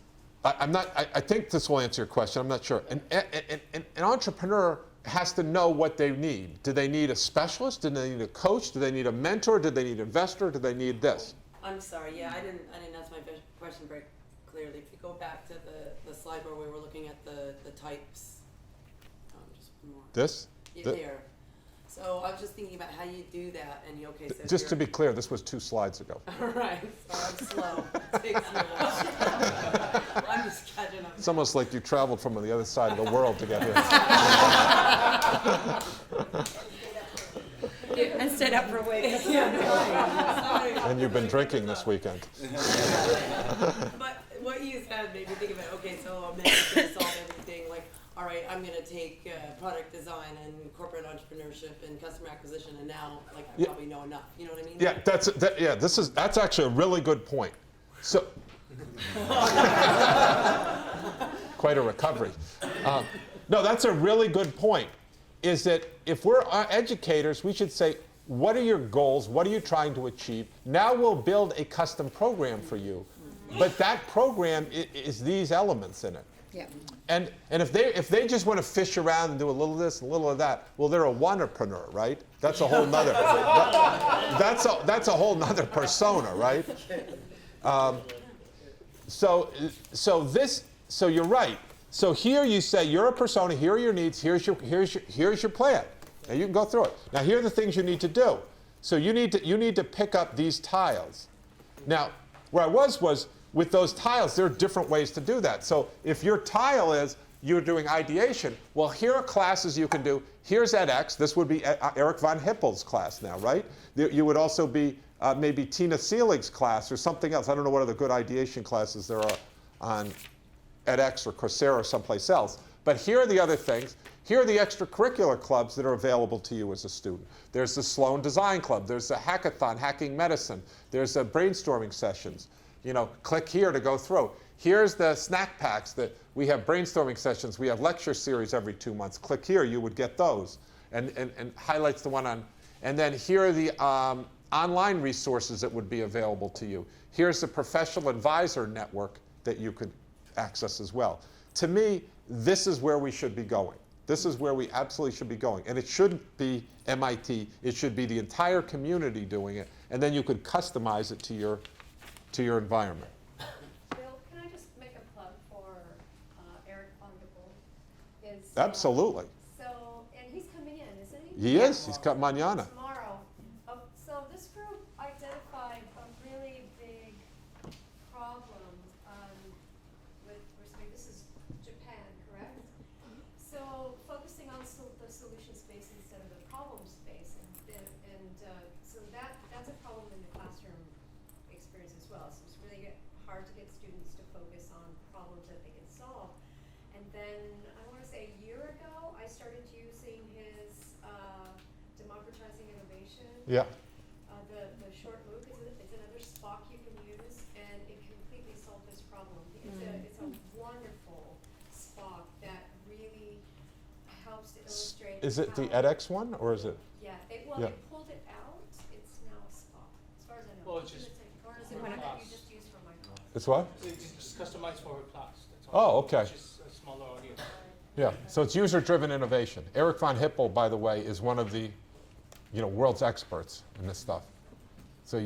S1: I think this will answer your question. I'm not sure. An entrepreneur has to know what they need. Do they need a specialist? Do they need a coach? Do they need a mentor? Do they need an investor? Do they need this?
S9: I'm sorry. Yeah, I didn't answer my question very clearly. If you go back to the slide where we were looking at the types, just more.
S1: This?
S9: Yeah, there. So I was just thinking about how you do that, and so
S1: just to be clear, this was 2 slides ago.
S9: All right. So I'm slow. It takes me a while. I'm just catching up.
S1: It's almost like you traveled from the other side of the world to get here.
S2: And stayed up for a week.
S9: Sorry.
S1: And you've been drinking this weekend.
S9: But what you said made me think about, so I'm going to solve everything. Like, all right, I'm going to take product design and corporate entrepreneurship and customer acquisition, and now, I probably know enough. You know what I mean?
S1: Yeah, that's actually a really good point. So, quite a recovery. No, that's a really good point. Is that if we're educators, we should say, what are your goals? What are you trying to achieve? Now we'll build a custom program for you. But that program is these elements in it.
S2: Yeah.
S1: And if they just want to fish around and do a little of this and a little of that, well, they're a wantrepreneur, right? That's a whole nother. That's a whole nother persona, right? So you're right. So here you say you're a persona. Here are your needs. Here's your plan. Now you can go through it. Now here are the things you need to do. So you need to pick up these tiles. Now where I was with those tiles, there are different ways to do that. So if your tile is you're doing ideation, well, here are classes you can do. Here's edX. This would be Eric von Hippel's class now, right? You would also be maybe Tina Seelig's class or something else. I don't know what other good ideation classes there are on edX or Coursera or someplace else. But here are the other things. Here are the extracurricular clubs that are available to you as a student. There's the Sloan Design Club. There's the Hackathon, Hacking Medicine. There's the brainstorming sessions. Click here to go through. Here's the snack packs that we have brainstorming sessions. We have lecture series every 2 months. Click here, you would get those. And highlights the one on. And then here are the online resources that would be available to you. Here's the professional advisor network that you could access as well. To me, this is where we should be going. This is where we absolutely should be going. And it shouldn't be MIT. It should be the entire community doing it. And then you could customize it to your environment.
S10: Bill, can I just make a plug for Eric Von Gippel?
S1: Absolutely.
S10: So, and he's coming in, isn't he?
S1: He is. He's got mañana.
S10: Tomorrow. So this group identified a really big problem with respect. This is Japan, correct? So focusing on the solution space instead of the problem space, so that's a problem in the classroom experience as well. So it's really hard to get students to focus on problems that they can solve. And then I want to say a year ago, I started using his democratizing innovation.
S1: Yeah.
S10: The short MOOC it's another Spock you can use, and it completely solved this problem. It's a wonderful Spock that really helps to illustrate.
S1: Is it the
S10: how-
S1: edX one, or is it?
S10: Yeah, they pulled it out. It's now a Spock, as far as I know.
S6: Well, it's just
S10: or is it one that you just use for micro?
S1: It's what?
S6: It's just customized for a class. That's all.
S1: Oh, okay.
S6: Which is a smaller audience.
S1: Yeah. So it's user-driven innovation. Eric Von Hippel, by the way, is one of the world's experts in this stuff. So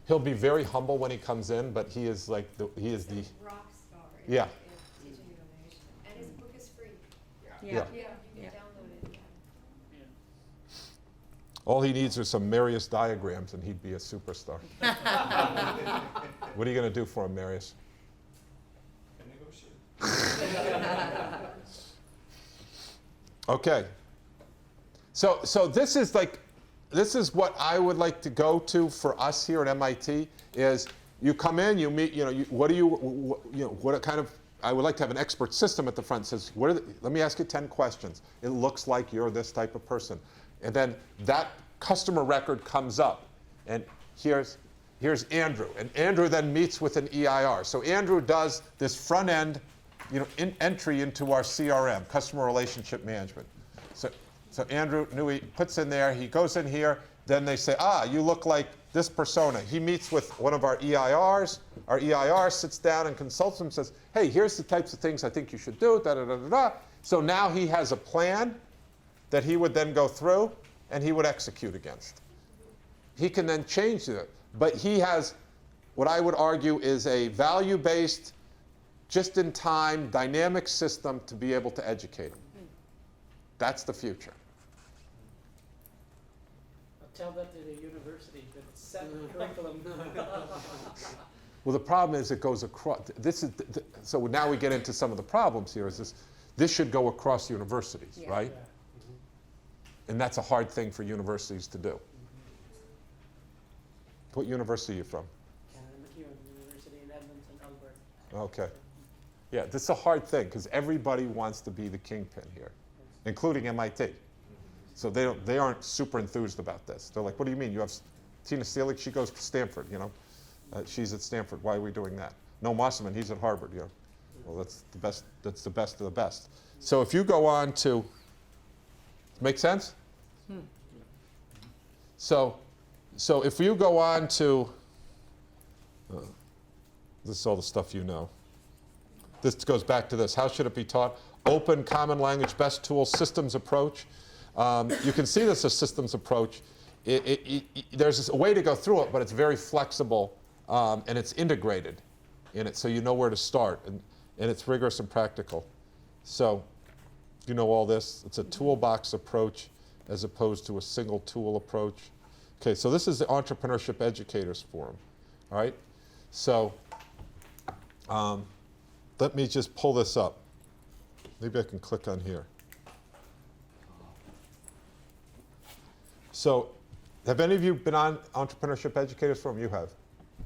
S1: he'll be very humble when he comes in, but he is like he is the
S10: Rock star in,
S1: Yeah.
S10: in teaching innovation. And his book is free.
S1: Yeah.
S10: Yeah, you can download it.
S1: all he needs are some Marius diagrams, and he'd be a superstar. What are you going to do for him, Marius? Okay. So this is what I would like to go to for us here at MIT is you come in, you meet, what kind of, I would like to have an expert system at the front that says, let me ask you 10 questions. It looks like you're this type of person. And then that customer record comes up, and here's Andrew. And Andrew then meets with an EIR. So Andrew does this front end, entry into our CRM, customer relationship management. So Andrew Newey puts in there, he goes in here, then they say, you look like this persona. He meets with one of our EIRs. Our EIR sits down and consults him and says, hey, here's the types of things I think you should do, da-da-da-da-da. So now he has a plan that he would then go through and he would execute against. He can then change it, but he has what I would argue is a value-based, just-in-time, dynamic system to be able to educate him. That's the future.
S11: Tell that to the university that set curriculum.
S1: Well, the problem is it goes across. So now we get into some of the problems here. This should go across universities,
S2: Yeah.
S1: right? And that's a hard thing for universities to do. What university are you from?
S11: McEwen University in Edmonton, Alberta.
S1: Okay. Yeah, this is a hard thing because everybody wants to be the kingpin here, including MIT. So they aren't super enthused about this. They're like, what do you mean? You have Tina Steelig, she goes to Stanford, she's at Stanford. Why are we doing that? No, Mosselman, he's at Harvard, Well, that's the best of the best. So if you go on to, make sense? So if you go on to, this is all the stuff you know. This goes back to this. How should it be taught? Open, common language, best tools, systems approach. You can see this as systems approach. There's a way to go through it, but it's very flexible, and it's integrated in it, so you know where to start, and it's rigorous and practical. So you know all this. It's a toolbox approach as opposed to a single tool approach. Okay, so this is the Entrepreneurship Educators Forum, all right? So let me just pull this up. Maybe I can click on here. So have any of you been on Entrepreneurship Educators Forum? You have.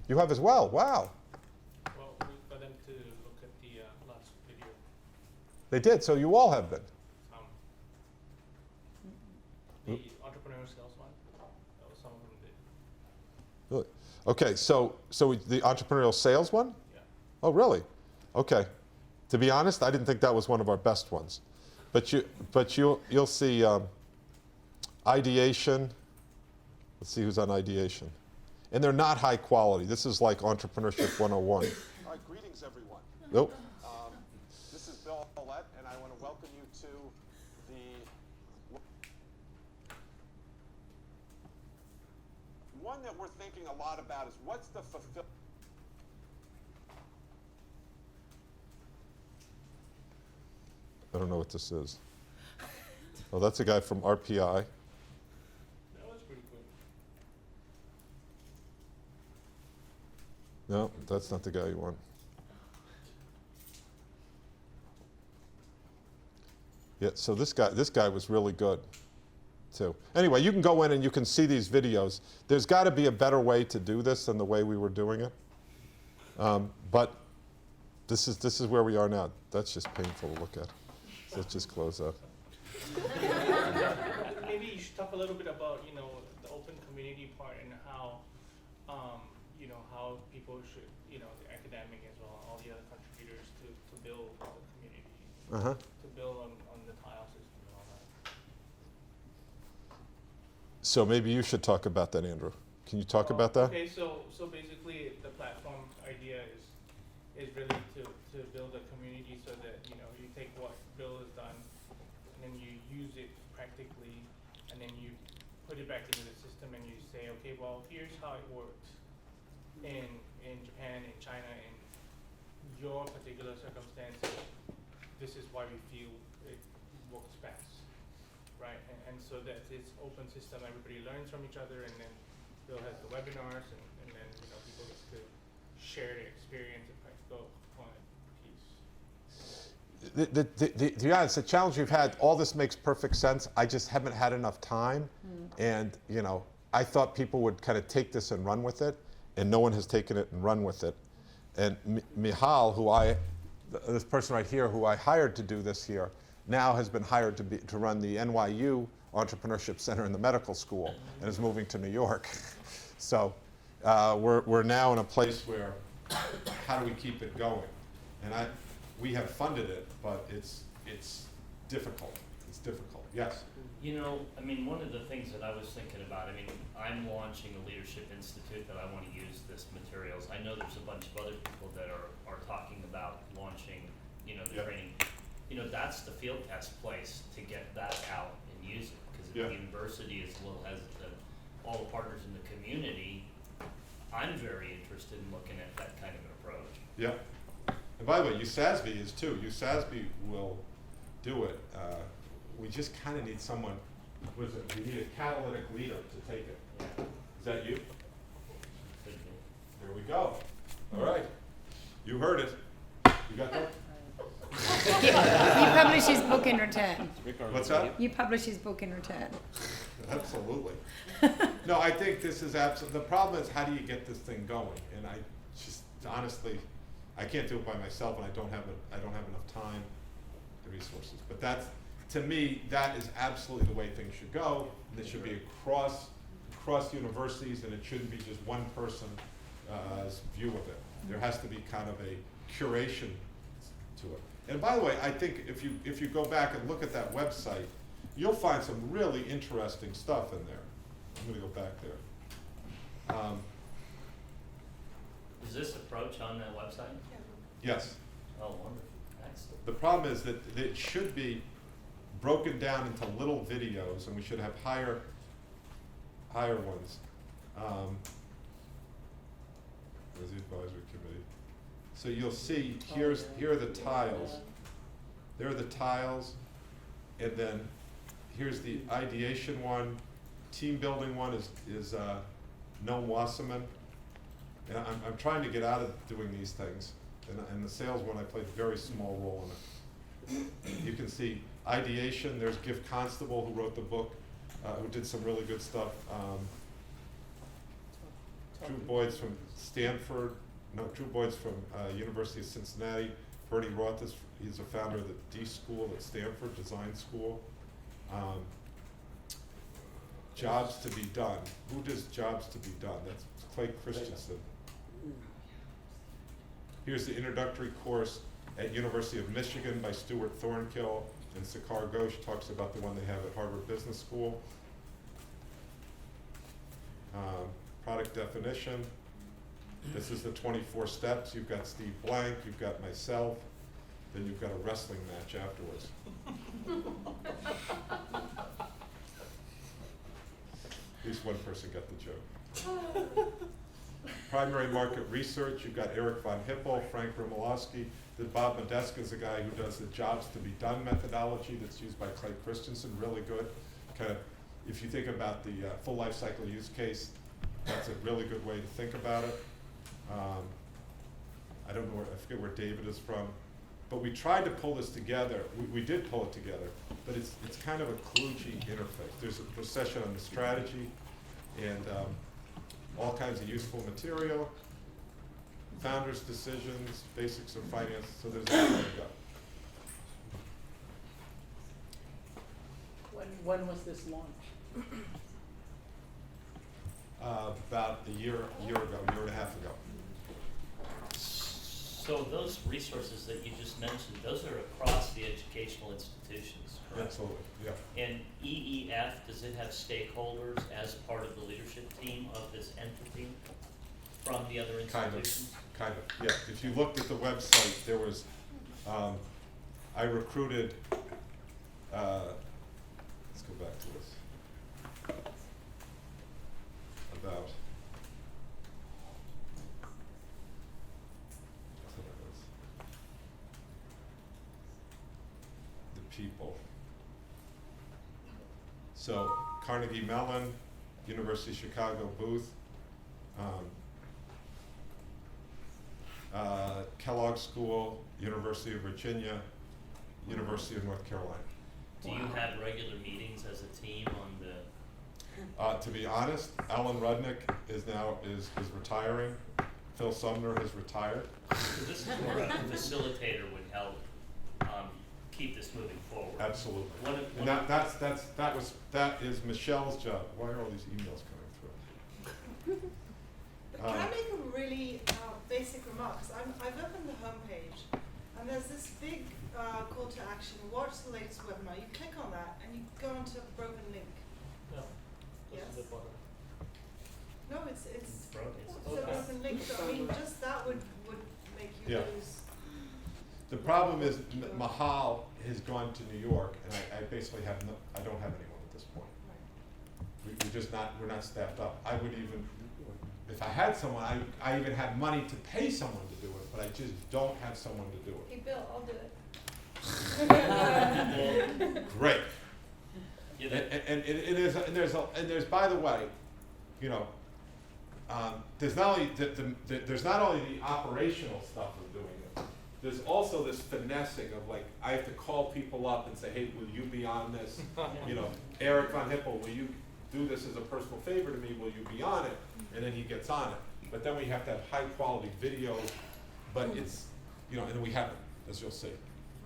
S1: You have as well. Wow.
S6: Well, we got them to look at the last video.
S1: They did. So you all have been.
S6: The entrepreneur sales one. Some of them did.
S1: Really? Okay. So the entrepreneurial sales one?
S6: Yeah.
S1: Oh, really? Okay. To be honest, I didn't think that was one of our best ones. But you'll see ideation. Let's see who's on ideation. And they're not high quality. This is like Entrepreneurship 101. All right, greetings everyone. Nope. This is Bill Follett, and I want to welcome you to the one that we're thinking a lot about is what's the fulfillment. I don't know what this is. Oh, that's a guy from RPI.
S11: That was pretty cool.
S1: No, that's not the guy you want. Yeah, so this guy was really good, too. Anyway, you can go in and you can see these videos. There's got to be a better way to do this than the way we were doing it. But this is where we are now. That's just painful to look at. So let's just close up.
S11: Maybe you should talk a little bit about, you know, the open community part and how, you know, how people should, you know, the academic as well, all the other contributors to build the community, to build on the tile system and all that.
S1: So maybe you should talk about that, Andrew. Can you talk about that?
S11: Okay, so basically the platform idea is really to build a community so that, you know, you take what Bill has done and then you use it practically and then you put it back into the system and you say, okay, well, here's how it works in Japan, in China, in your particular circumstances. This is why we feel it works best, right? And so that it's open system, everybody learns from each other, and then Bill has the webinars, and then, you know, people get to share their experience and practical component piece.
S1: To be honest, the challenge we've had, all this makes perfect sense. I just haven't had enough time. And, you know, I thought people would kind of take this and run with it, and no one has taken it and run with it. And Michal, this person right here, who I hired to do this here, now has been hired to run the NYU Entrepreneurship Center in the medical school and is moving to New York. So we're now in a place where, how do we keep it going? And we have funded it, but it's difficult. It's difficult. Yes?
S8: You know, I mean, one of the things that I was thinking about, I mean, I'm launching a leadership institute that I want to use this materials. I know there's a bunch of other people that are talking about launching, you know, the training. You know, that's the field test place to get that out and use it. Because if the university is a little hesitant, all the partners in the community, I'm very interested in looking at that kind of an approach.
S1: Yeah. And by the way, USASB is too. USASB will do it. We just kind of need someone, we need a catalytic leader to take it.
S8: Yeah.
S1: Is that you?
S8: Could be.
S1: There we go. All right. You heard it. You got that?
S2: You publish his book in return.
S1: What's that?
S2: You publish his book in return.
S1: Absolutely. No, I think this is absolutely, the problem is how do you get this thing going? And I just, honestly, I can't do it by myself, and I don't have enough time, the resources. But that's, to me, that is absolutely the way things should go. And it should be across universities, and it shouldn't be just one person's view of it. There has to be kind of a curation to it. And by the way, I think if you go back and look at that website, you'll find some really interesting stuff in there. I'm going to go back there.
S8: Is this approach on that website?
S1: Yes.
S8: Oh, wonderful. Excellent.
S1: The problem is that it should be broken down into little videos, and we should have higher ones. Where's the advisory committee? So you'll see here are the tiles. There are the tiles, and then here's the ideation one. Team building one is Noam Wasserman. And I'm trying to get out of doing these things. And the sales one, I played a very small role in it. You can see ideation. There's Giff Constable, who wrote the book, who did some really good stuff. Drew Boyd's from Stanford. No, Drew Boyd's from University of Cincinnati. Bernie Roth he's a founder of the D School at Stanford, Design School. Jobs to be done. Who does Jobs to be done? That's Clay Christensen. Here's the introductory course at University of Michigan by Stuart Thornkill, and Sakar Ghosh talks about the one they have at Harvard Business School. Product definition. This is the 24 steps. You've got Steve Blank, you've got myself, then you've got a wrestling match afterwards. At least one person got the joke. Primary market research, you've got Eric von Hippel, Frank Rimolowski. Bob Modeska is a guy who does the jobs to be done methodology that's used by Clay Christensen, really good. Kind of, if you think about the full life cycle use case, that's a really good way to think about it. I don't know, I forget where David is from, but we tried to pull this together. We did pull it together, but it's kind of a kludgy interface. There's a procession on the strategy and all kinds of useful material, founders' decisions, basics of finance, so there's a lot to go.
S12: When was this launched?
S1: About a year ago, year and a half ago.
S8: So those resources that you just mentioned, those are across the educational institutions, correct?
S1: Absolutely, yeah.
S8: And EEF, does it have stakeholders as part of the leadership team of this entity from the other institutions?
S1: Kind of, yeah. If you looked at the website, there was, I recruited, let's go back to this. About, the people. So Carnegie Mellon, University of Chicago Booth, Kellogg School, University of Virginia, University of North Carolina.
S8: Do you have regular meetings as a team on the?
S1: To be honest, Alan Rudnick is retiring. Phil Sumner has retired.
S8: So this is where a facilitator would help keep this moving forward.
S1: Absolutely.
S8: One
S1: And that is Michelle's job. Why are all these emails coming through?
S5: Can I make a really basic remark? Because I've opened the homepage, and there's this big call to action, watch the latest webinar. You click on that, and you go onto a broken link.
S12: No.
S5: Yes?
S12: This is the bottom.
S5: No, it's
S8: Broken.
S5: a broken link. So I mean, just that would make you
S1: Yeah.
S5: lose.
S1: The problem is Mahal has gone to New York, and I basically I don't have anyone at this point. We're not staffed up. I would even, if I had someone, I even have money to pay someone to do it, but I just don't have someone to do
S2: Hey, Bill, I'll do it.
S1: it. Great.
S8: Yeah,
S1: And there's by the way, you know, there's not only there's not only the operational stuff of doing it. There's also this finessing of like I have to call people up and say, hey, will you be on this? You know, Eric von Hippel, will you do this as a personal favor to me? Will you be on it? And then he gets on it. But then we have to have high quality video. But it's, you know, and we haven't, as you'll see.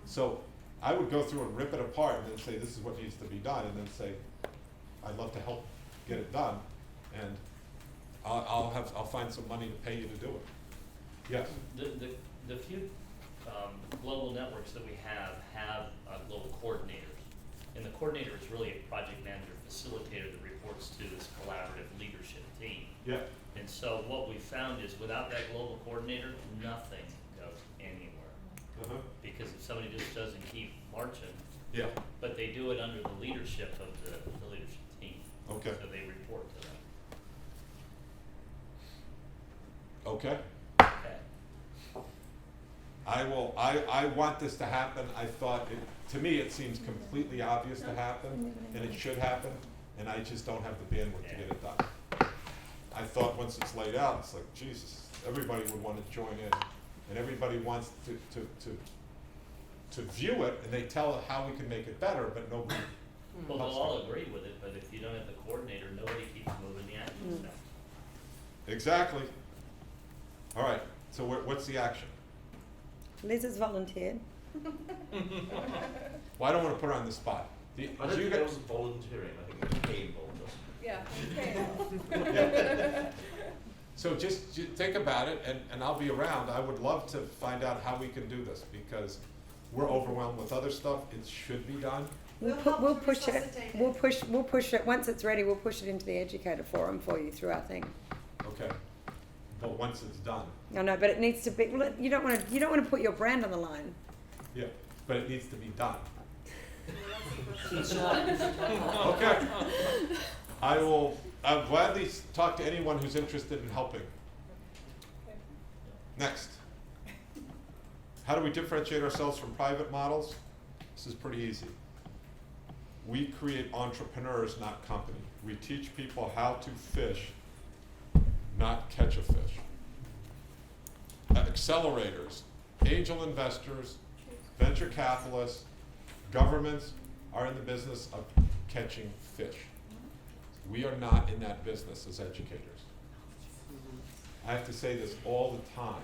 S1: So I would go through and rip it apart and then say, this is what needs to be done, and then say, I'd love to help get it done, and I'll find some money to pay you to do it. Yes.
S8: The few global networks that we have global coordinators, and the coordinator is really a project manager facilitator that reports to this collaborative leadership team.
S1: Yeah.
S8: And so what we found is without that global coordinator, nothing goes anywhere. Because if somebody just doesn't keep marching,
S1: Yeah.
S8: but they do it under the leadership of the leadership team.
S1: Okay.
S8: So they report to them.
S1: Okay.
S8: Okay.
S1: I want this to happen. I thought to me it seems completely obvious to happen, and it should happen, and I just don't have the bandwidth to get it done. I thought once it's laid out, it's like, Jesus, everybody would want to join in, and everybody wants to view it, and they tell how we can make it better, but nobody.
S8: Well, they'll all agree with it, but if you don't have the coordinator, nobody keeps moving the action step.
S1: Exactly. All right, so what's the action?
S2: Liz has volunteered.
S1: Well, I don't want to put her on the spot.
S4: I don't think that was volunteering, I think it was paid volunteering.
S2: Yeah, okay.
S1: Yeah. So just think about it, and I'll be around. I would love to find out how we can do this, because we're overwhelmed with other stuff. It should be done,
S2: We'll
S5: help to
S2: push it.
S5: resuscitate
S2: We'll push it. Once it's ready, we'll push it into the educator forum for you through our thing.
S1: Okay. But once it's done,
S2: I know, but it needs to be. Well, you don't want to put your brand on the line.
S1: yeah, but it needs to be done.
S12: It's not.
S1: Okay. I'll gladly talk to anyone who's interested in helping. Next. How do we differentiate ourselves from private models? This is pretty easy. We create entrepreneurs, not company. We teach people how to fish, not catch a fish. Accelerators, angel investors, venture capitalists, governments are in the business of catching fish. We are not in that business as educators. I have to say this all the time.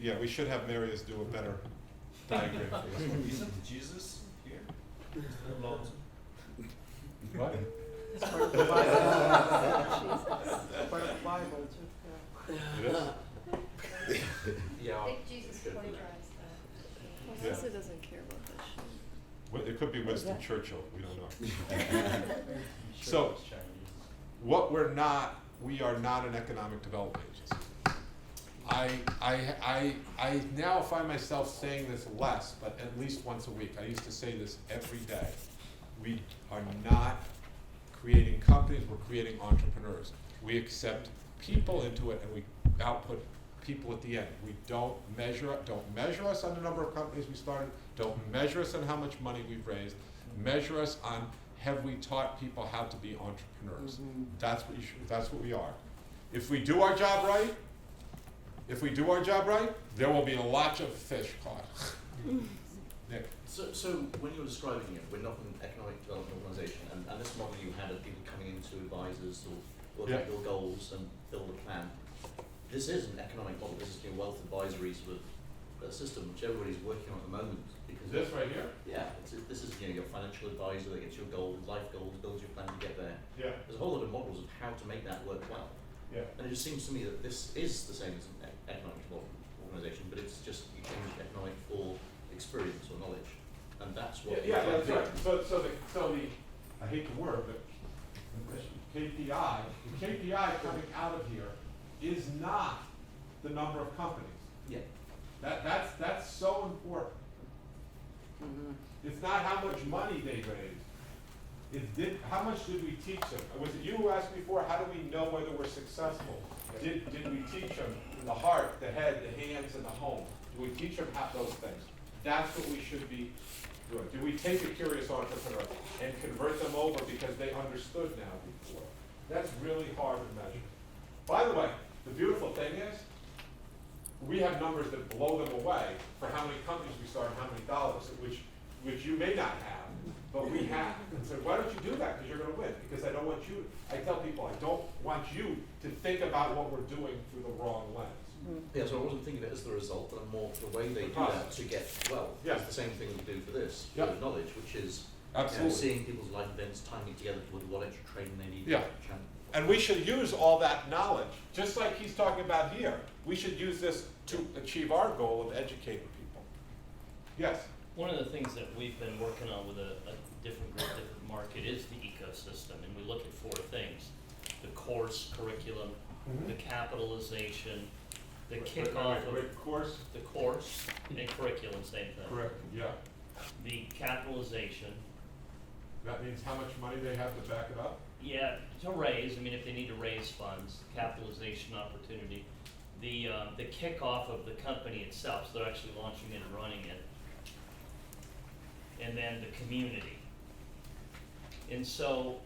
S1: Yeah, we should have Marius do a better diagram for this one.
S4: Isn't Jesus here?
S1: What?
S12: It's part of the Bible. It's part of the Bible too.
S1: It is?
S4: Yeah.
S10: I think Jesus plagiarized that.
S1: Yeah.
S2: Melissa doesn't care about this shit.
S1: Well, it could be Winston
S2: that?
S1: Churchill, we don't know. So, what we are not an economic development agency. I now find myself saying this less, but at least once a week. I used to say this every day. We are not creating companies, we're creating entrepreneurs. We accept people into it and we output people at the end. We don't measure us on the number of companies we started, don't measure us on how much money we've raised, measure us on have we taught people how to be entrepreneurs. That's what we are. If we do our job right, there will be a lot of fish caught. Nick.
S4: So when you were describing it, we're not an economic development organisation, and this model you had of people coming into advisors or work out your goals and build a plan. This is an economic model. This is a wealth advisory sort of system which everybody's working on at the moment. Because
S1: This right here?
S4: yeah, this is your financial advisor that gets your goals, life goals, builds your plan to get there.
S1: Yeah.
S4: There's a whole lot of models of how to make that work well.
S1: Yeah.
S4: And it just seems to me that this is the same as an economic development organisation, but it's just you change economic for experience or knowledge, and that's what.
S1: Yeah, that's right. So the I hate the word, but the KPI coming out of here is not the number of companies.
S4: Yeah.
S1: That's so important. It's not how much money they raised. How much did we teach them? Was it you who asked before, how do we know whether we're successful? Did we teach them the heart, the head, the hands, and the home? Do we teach them those things? That's what we should be doing. Do we take a curious entrepreneur and convert them over because they understood now before? That's really hard to measure. By the way, the beautiful thing is, we have numbers that blow them away for how many companies we start and how many dollars, which you may not have, but we have. And so why don't you do that? Because you're going to win. Because I tell people, I don't want you to think about what we're doing through the wrong lens.
S4: Yeah, so I wasn't thinking of it as the result, but more the way they do that to get wealth.
S1: Yeah.
S4: It's the same thing we do for this,
S1: Yeah.
S4: with knowledge, which is
S1: Absolutely.
S4: seeing people's life events, tying it together with what extra training they need.
S1: Yeah. And we should use all that knowledge, just like he's talking about here. We should use this to achieve our goal of educating people. Yes?
S8: One of the things that we've been working on with a different group, different market is the ecosystem, and we look at 4 things: the course curriculum, the capitalization, the kickoff of the course and curriculum, same thing.
S1: Correct, yeah.
S8: The capitalization,
S1: That means how much money they have to back it up?
S8: yeah, to raise, I mean, if they need to raise funds, capitalization opportunity. The kickoff of the company itself, so they're actually launching it and running it. And then the community. And so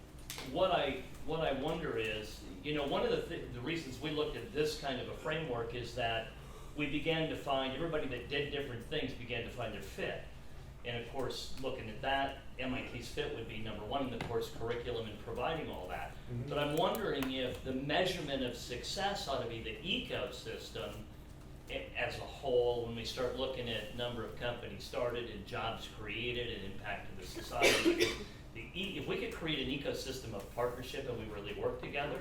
S8: what I wonder is, one of the reasons we looked at this kind of a framework is that we began to find, everybody that did different things began to find their fit. And of course, looking at that, MIT's fit would be number 1 in the course curriculum and providing all that. But I'm wondering if the measurement of success ought to be the ecosystem as a whole, when we start looking at number of companies started and jobs created and impact to the society. If we could create an ecosystem of partnership and we really work together,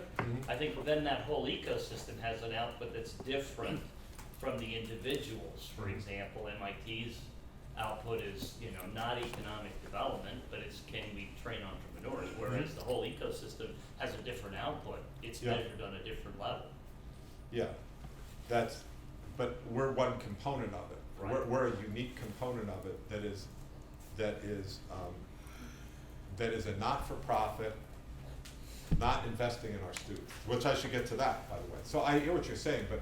S8: I think then that whole ecosystem has an output that's different from the individuals. For example, MIT's output is, you know, not economic development, but it's can we train entrepreneurs, whereas the whole ecosystem has a different output. It's
S1: Yeah.
S8: measured on a different level.
S1: Yeah, but we're one component of it.
S8: Right.
S1: We're a unique component of it that is a not-for-profit, not investing in our students, which I should get to that, by the way. So I hear what you're saying, but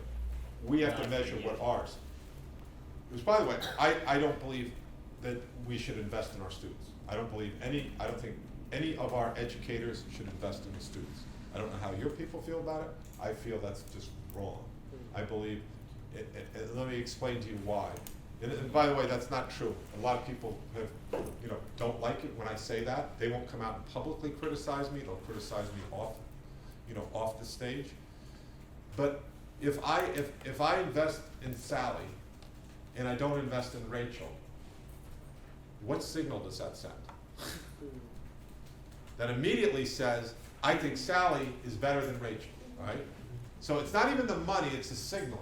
S1: we have to measure what ours. Which, by the way, I don't believe that we should invest in our students. I don't think any of our educators should invest in the students. I don't know how your people feel about it. I feel that's just wrong. I believe, let me explain to you why. And by the way, that's not true. A lot of people don't like it when I say that. They won't come out and publicly criticize me. They'll criticize me off the stage. But if I invest in Sally and I don't invest in Rachel, what signal does that send? That immediately says, I think Sally is better than Rachel, right? So it's not even the money, it's the signaling.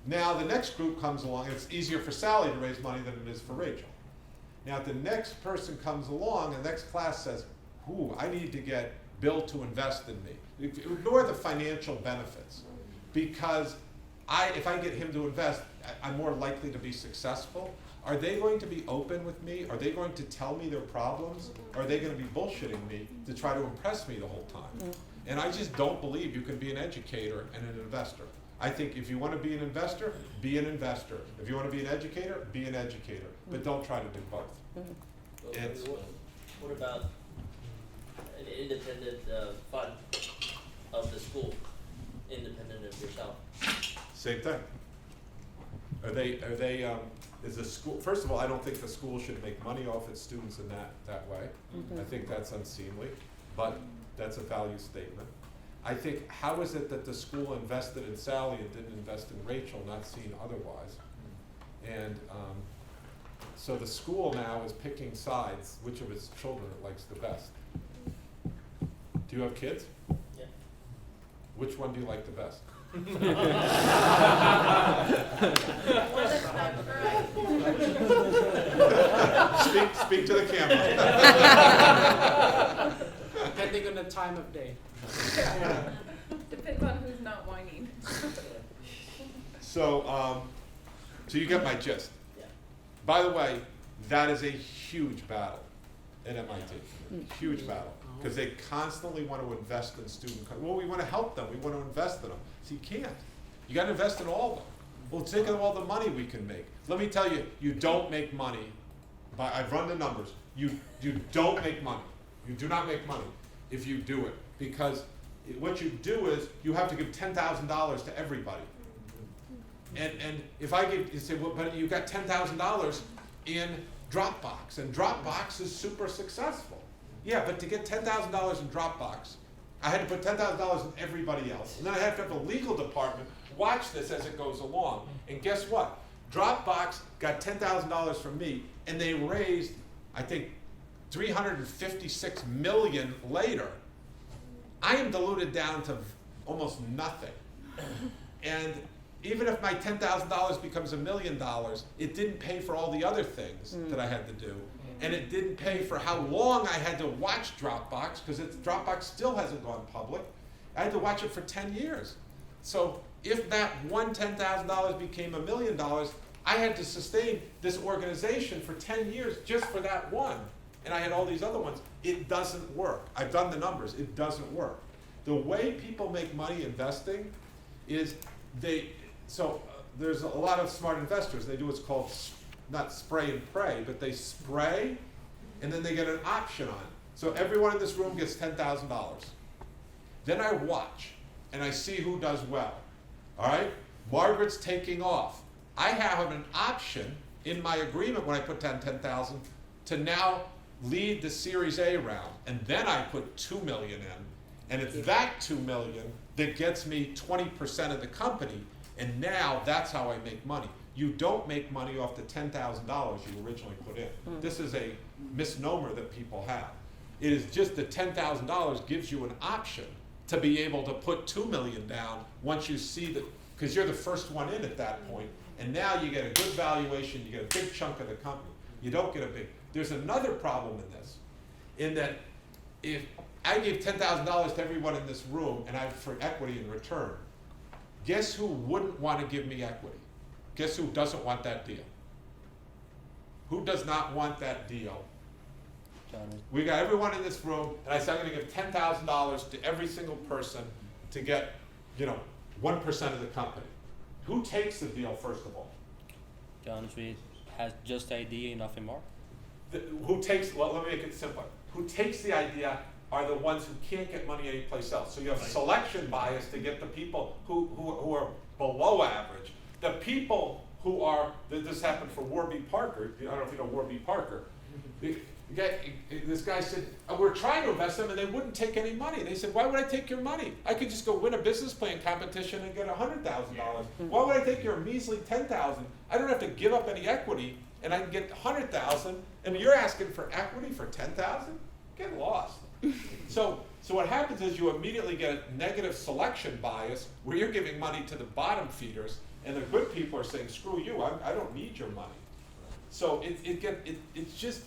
S1: Now the next group comes along, and it's easier for Sally to raise money than it is for Rachel. Now if the next person comes along, and the next class says, ooh, I need to get Bill to invest in me. Ignore the financial benefits, because if I get him to invest, I'm more likely to be successful. Are they going to be open with me? Are they going to tell me their problems? Or are they going to be bullshitting me to try to impress me the whole time? And I just don't believe you can be an educator and an investor. I think if you want to be an investor, be an investor. If you want to be an educator, be an educator. But don't try to do both.
S13: Well,
S1: And-
S13: what about an independent fund of the school, independent of yourself?
S1: Same thing. Is the school, first of all, I don't think the school should make money off its students in that way. I think that's unseemly, but that's a value statement. I think, how is it that the school invested in Sally and didn't invest in Rachel, not seen otherwise? And so the school now is picking sides, which of its children it likes the best. Do you have kids?
S13: Yeah.
S1: Which one do you like the best? Speak to the camera.
S12: Depending on the time of day.
S3: Depends on who's not whining.
S1: So you get my gist.
S13: Yeah.
S1: By the way, that is a huge battle at MIT. Huge battle. Because they constantly want to invest in well, we want to help them. We want to invest in them. So you can't. You got to invest in all of them. Well, think of all the money we can make. Let me tell you, you don't make money. I've run the numbers. You don't make money. You do not make money if you do it. Because what you do is you have to give $10,000 to everybody. And if I give, you say, well, but you got $10,000 in Dropbox, and Dropbox is super successful. Yeah, but to get $10,000 in Dropbox, I had to put $10,000 in everybody else. And then I have to have a legal department watch this as it goes along. And guess what? Dropbox got $10,000 from me, and they raised, I think, $356 million later. I am diluted down to almost nothing. And even if my $10,000 becomes $1 million, it didn't pay for all the other things that I had to do. And it didn't pay for how long I had to watch Dropbox, because Dropbox still hasn't gone public. I had to watch it for 10 years. So if that one $10,000 became $1 million, I had to sustain this organization for 10 years just for that one. And I had all these other ones. It doesn't work. I've done the numbers. It doesn't work. The way people make money investing is there's a lot of smart investors. They do what's called not spray and pray, but they spray and then they get an option on it. So everyone in this room gets $10,000. Then I watch and I see who does well. All right? Margaret's taking off. I have an option in my agreement when I put down $10,000 to now lead the Series A round, and then I put $2 million in, and it's that $2 million that gets me 20% of the company, and now that's how I make money. You don't make money off the $10,000 you originally put in. This is a misnomer that people have. It is just the $10,000 gives you an option to be able to put $2 million down once you see that, because you're the first one in at that point, and now you get a good valuation, you get a big chunk of the company. You don't get a big, there's another problem in this, in that if I gave $10,000 to everyone in this room and for equity in return, guess who wouldn't want to give me equity? Guess who doesn't want that deal? Who does not want that deal? We got everyone in this room, and I said I'm going to give $10,000 to every single person to get, 1% of the company. Who takes the deal first of all?
S6: John Reed has just the idea, nothing more.
S1: Who takes? Well, let me make it simpler. Who takes the idea are the ones who can't get money anyplace else. So you have selection bias to get the people who are below average. The people who are, this happened for Warby Parker. I don't know if you know Warby Parker. This guy said, we're trying to invest them and they wouldn't take any money. They said, why would I take your money? I could just go win a business plan competition and get $100,000. Why would I take your measly $10,000? I don't have to give up any equity and I can get $100,000 and you're asking for equity for $10,000? Get lost. So what happens is you immediately get a negative selection bias where you're giving money to the bottom feeders and the good people are saying, screw you, I don't need your money. So it's just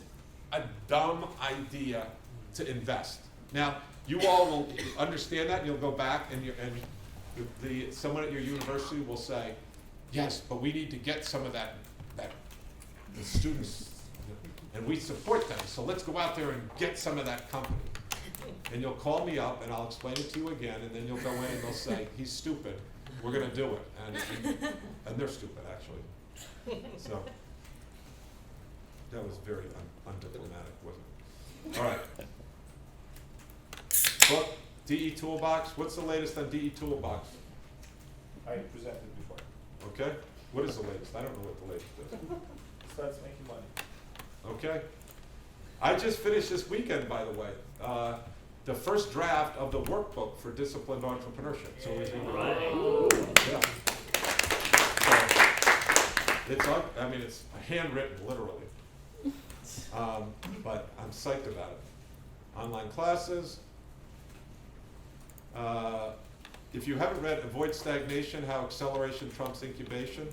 S1: a dumb idea to invest. Now, you all will understand that, and you'll go back, and someone at your university will say, yes, but we need to get some of that the students, and we support them, so let's go out there and get some of that company. And you'll call me up, and I'll explain it to you again, and then you'll go in and they'll say, he's stupid, we're going to do it. And they're stupid, actually. So. That was very undiplomatic, wasn't it? All right. Book, DE Toolbox. What's the latest on DE Toolbox?
S11: I presented before.
S1: Okay. What is the latest? I don't know what the latest is.
S11: Starts making money.
S1: Okay. I just finished this weekend, by the way, the first draft of the workbook for Disciplined Entrepreneurship. So it's yeah. So it's handwritten, literally. But I'm psyched about it. Online classes. If you haven't read Avoid Stagnation, How Acceleration Trumps Incubation,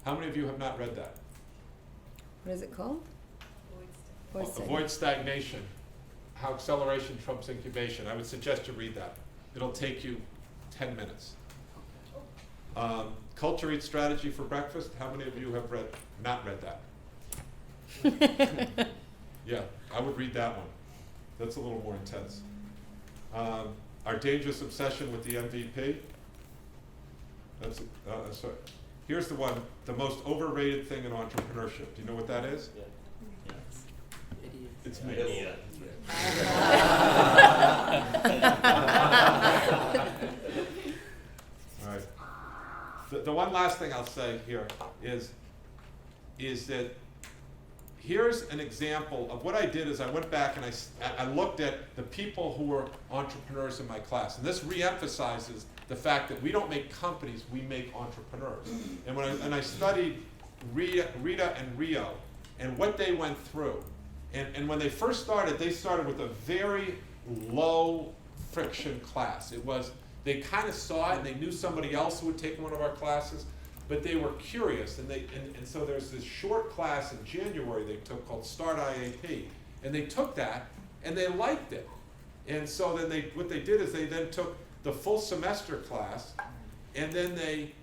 S1: how many of you have not read that?
S2: What is it called?
S1: Avoid Stagnation, How Acceleration Trumps Incubation. I would suggest you read that. It'll take you 10 minutes. Culture Eats Strategy for Breakfast. How many of you have not read that? Yeah, I would read that one. That's a little more intense. Our Dangerous Obsession with the MVP. That's sorry. Here's the one, the most overrated thing in entrepreneurship. Do you know what that is?
S8: Yeah.
S1: It's me.
S8: Yeah.
S1: All right. The one last thing I'll say here is that here's an example of what I did is I went back and I looked at the people who were entrepreneurs in my class. And this reemphasizes the fact that we don't make companies, we make entrepreneurs. And I studied Rita and Rio and what they went through. And when they first started, they started with a very low friction class. They kind of saw it and they knew somebody else who had taken one of our classes, but they were curious. And so there's this short class in January they took called Start IAP. And they took that and they liked it. And so then what they did is they then took the full semester class and then they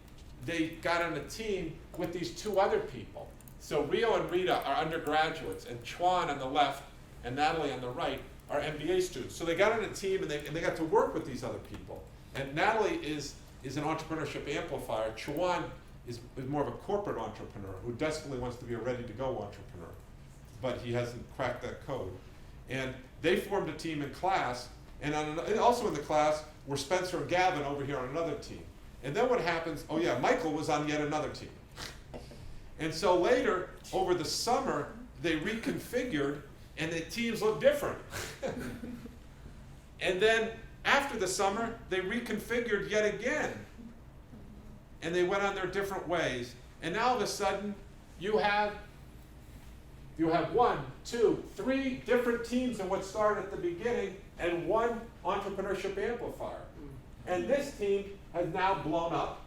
S1: got on a team with these two other people. So Rio and Rita are undergraduates, and Chuan on the left and Natalie on the right are MBA students. So they got on a team and they got to work with these other people. And Natalie is an entrepreneurship amplifier. Chuan is more of a corporate entrepreneur who desperately wants to be a ready-to-go entrepreneur, but he hasn't cracked that code. And they formed a team in class, and also in the class were Spencer and Gavin over here on another team. And then what happens, oh yeah, Michael was on yet another team. And so later, over the summer, they reconfigured, and the teams look different. And then after the summer, they reconfigured yet again. And they went on their different ways. And now all of a sudden, you have 1, 2, 3 different teams than what started at the beginning, and one entrepreneurship amplifier. And this team has now blown up,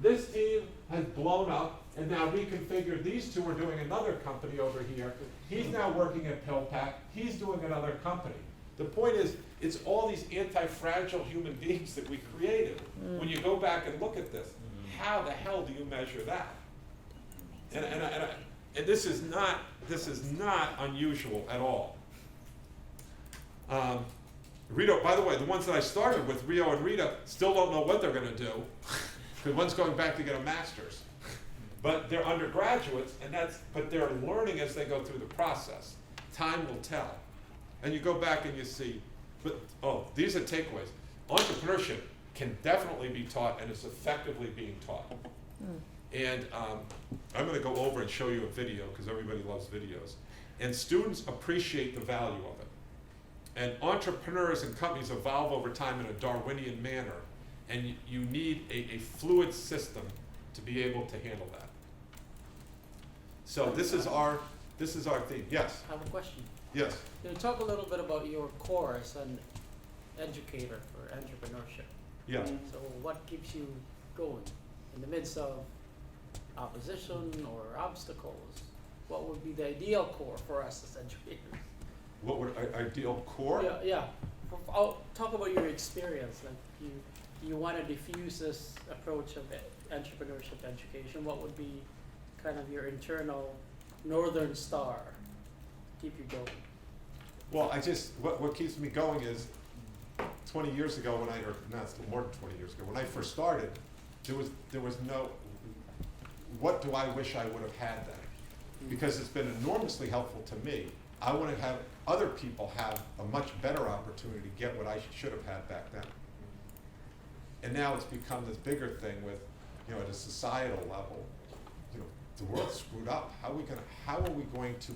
S1: This team has blown up and now reconfigured. These two are doing another company over here. He's now working at PillPack. He's doing another company. The point is, it's all these anti-fragile human beings that we created. When you go back and look at this, how the hell do you measure that? And this is not unusual at all. Rito, by the way, the ones that I started with, Rio and Rita, still don't know what they're going to do, because one's going back to get a master's. But they're undergraduates, but they're learning as they go through the process. Time will tell. And you go back and you see, these are takeaways. Entrepreneurship can definitely be taught and is effectively being taught. And I'm going to go over and show you a video, because everybody loves videos. And students appreciate the value of it. And entrepreneurs and companies evolve over time in a Darwinian manner, and you need a fluid system to be able to handle that. So this is our theme. Yes.
S12: I have a question.
S1: Yes.
S12: Can you talk a little bit about your course on educator for entrepreneurship?
S1: Yeah.
S12: So what keeps you going in the midst of opposition or obstacles? What would be the ideal core for us as educators?
S1: What would ideal core?
S12: Yeah. I'll talk about your experience. Like you want to diffuse this approach of entrepreneurship education. What would be kind of your internal northern star to keep you going?
S1: Well, what keeps me going is 20 years ago more than 20 years ago, when I first started, there was no, what do I wish I would have had then? Because it's been enormously helpful to me. I want to have other people have a much better opportunity to get what I should have had back then. And now it's become this bigger thing with, at a societal level, the world's screwed up. How are we going to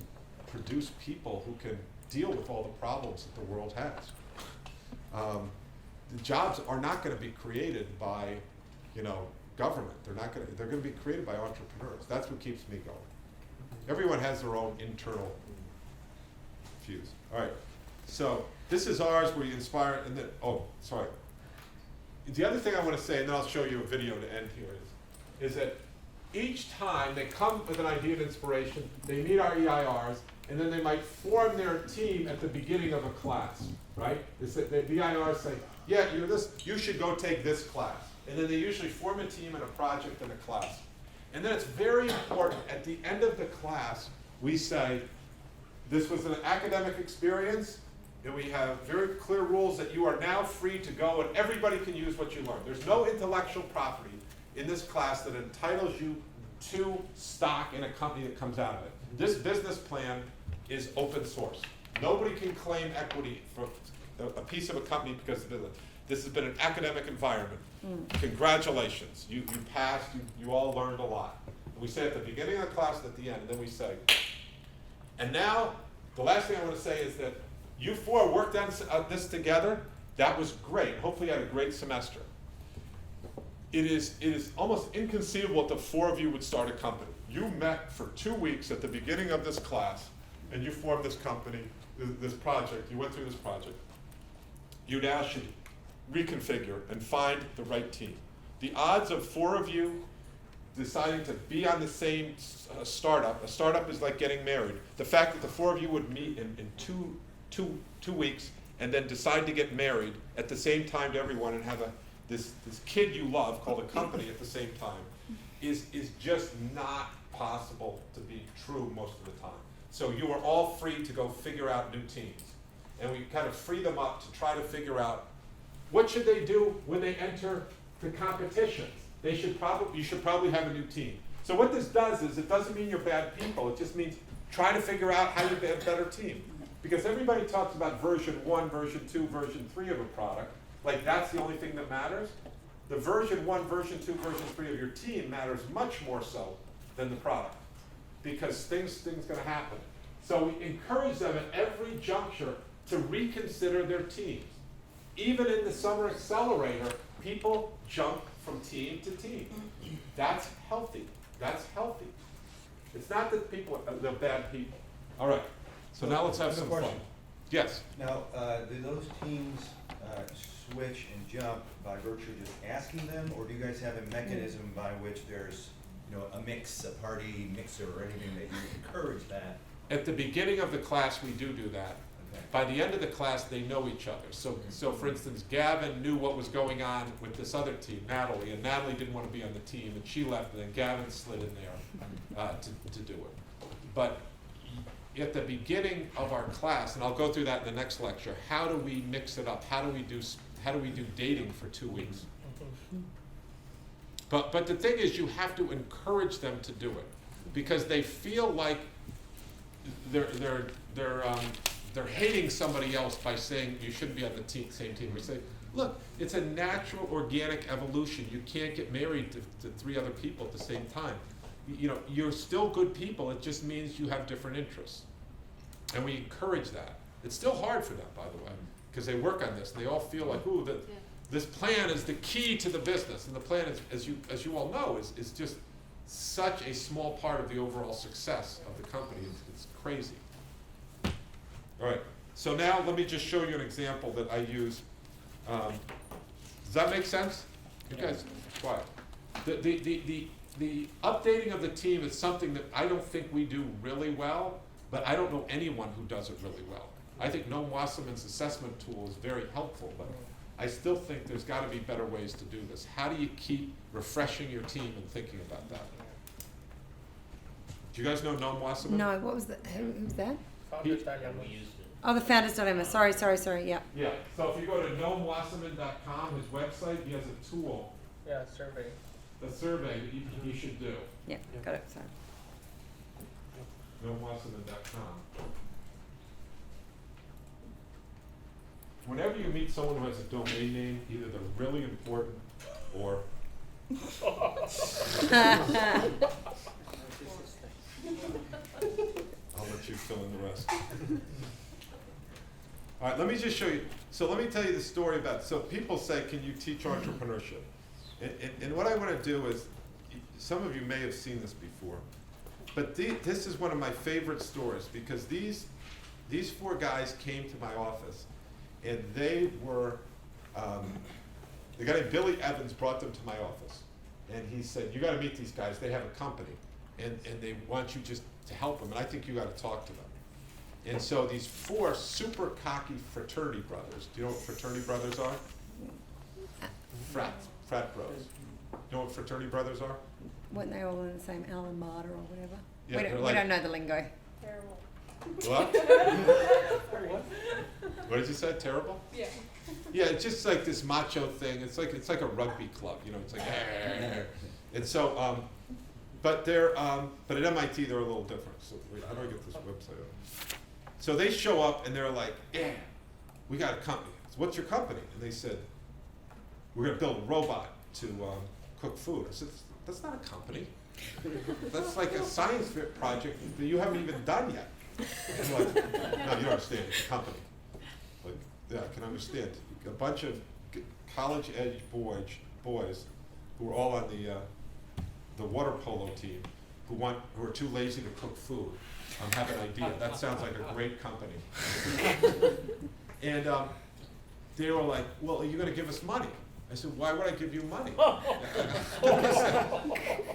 S1: produce people who can deal with all the problems that the world has? The jobs are not going to be created by, government. They're going to be created by entrepreneurs. That's what keeps me going. Everyone has their own internal fuse. All right. So this is ours. We inspire, and then the other thing I want to say, and then I'll show you a video to end here, is that each time they come with an idea of inspiration, they meet our EIRs, and then they might form their team at the beginning of a class, right? The EIRs say, yeah, you should go take this class. And then they usually form a team and a project and a class. And then it's very important, at the end of the class, we say, this was an academic experience, and we have very clear rules that you are now free to go, and everybody can use what you learned. There's no intellectual property in this class that entitles you to stock in a company that comes out of it. This business plan is open source. Nobody can claim equity for a piece of a company because of it. This has been an academic environment. Congratulations, you passed, you all learned a lot. And we say at the beginning of the class and at the end, and then we say, and now, the last thing I want to say is that you four worked on this together. That was great. Hopefully you had a great semester. It is almost inconceivable that the four of you would start a company. You met for 2 weeks at the beginning of this class, and you formed this company, this project. You went through this project. You now should reconfigure and find the right team. The odds of 4 of you deciding to be on the same startup, a startup is like getting married. The fact that the 4 of you would meet in two weeks and then decide to get married at the same time to everyone and have this kid you love called a company at the same time is just not possible to be true most of the time. So you are all free to go figure out new teams. And we kind of free them up to try to figure out what should they do when they enter the competitions. You should probably have a new team. So what this does is, it doesn't mean you're bad people. It just means try to figure out how you get a better team. Because everybody talks about version 1, version 2, version 3 of a product. Like that's the only thing that matters. The version 1, version 2, version 3 of your team matters much more so than the product. Because things going to happen. So we encourage them at every juncture to reconsider their teams. Even in the summer accelerator, people jump from team to team. That's healthy. That's healthy. It's not that people are bad people. All right. So now let's have some fun. Yes.
S14: Now, do those teams switch and jump by virtue of just asking them, or do you guys have a mechanism by which there's, a mix, a party mixer, or anything that you encourage that?
S1: At the beginning of the class, we do that.
S14: Okay.
S1: By the end of the class, they know each other. So for instance, Gavin knew what was going on with this other team, Natalie, and Natalie didn't want to be on the team, and she left, and then Gavin slid in there to do it. But at the beginning of our class, and I'll go through that in the next lecture, how do we mix it up? How do we do dating for 2 weeks? But the thing is, you have to encourage them to do it, because they feel like they're hating somebody else by saying you shouldn't be on the same team. We say, look, it's a natural, organic evolution. You can't get married to 3 other people at the same time. You're still good people. It just means you have different interests, and we encourage that. It's still hard for them, by the way, because they work on this. And they all feel like, ooh, this plan is the key to the business, and the plan is, as you all know, is just such a small part of the overall success of the company. It's crazy. All right. So now let me just show you an example that I use. Does that make sense? You guys, quiet. The updating of the team is something that I don't think we do really well, but I don't know anyone who does it really well. I think Noam Wasserman's assessment tool is very helpful, but I still think there's got to be better ways to do this. How do you keep refreshing your team and thinking about that? Do you guys know Noam Wasserman?
S2: No, what was that? Who's that?
S8: We used it.
S2: Oh, the Founders Dilemma. Sorry, yeah.
S1: Yeah. So if you go to noamwasserman.com, his website, he has a tool,
S11: Yeah, survey.
S1: a survey that you should do.
S2: Yeah, got it, sorry.
S1: noamwasserman.com. Whenever you meet someone who has a domain name, either they're really important or I'll let you fill in the rest. All right, let me just show you. So let me tell you the story about, so people say, can you teach entrepreneurship? And what I want to do is, some of you may have seen this before, but this is one of my favorite stories, because these 4 guys came to my office, and they were, the guy named Billy Evans brought them to my office, and he said, you got to meet these guys, they have a company, and they want you just to help them, and I think you got to talk to them. And so these 4 super cocky fraternity brothers, do you know what fraternity brothers are? Frat bros. You know what fraternity brothers are?
S2: Weren't they all in the same alma mater or whatever?
S1: Yeah,
S2: we don't know the lingo.
S10: Terrible.
S1: What? What did you say? Terrible?
S10: Yeah.
S1: Yeah, it's just like this macho thing. It's like a rugby club, It's like, and so, but at MIT they're a little different. So wait, how do I get this website up? So they show up and they're like, yeah, we got a company. So what's your company? And they said, we're going to build a robot to cook food. I said, that's not a company. That's like a science project that you haven't even done yet. I'm like, no, you don't understand. It's a company. Like, yeah, I can understand. A bunch of college-age boys who are all on the water polo team who are too lazy to cook food. Have an idea. That sounds like a great company. And they were like, well, are you going to give us money? I said, why would I give you money?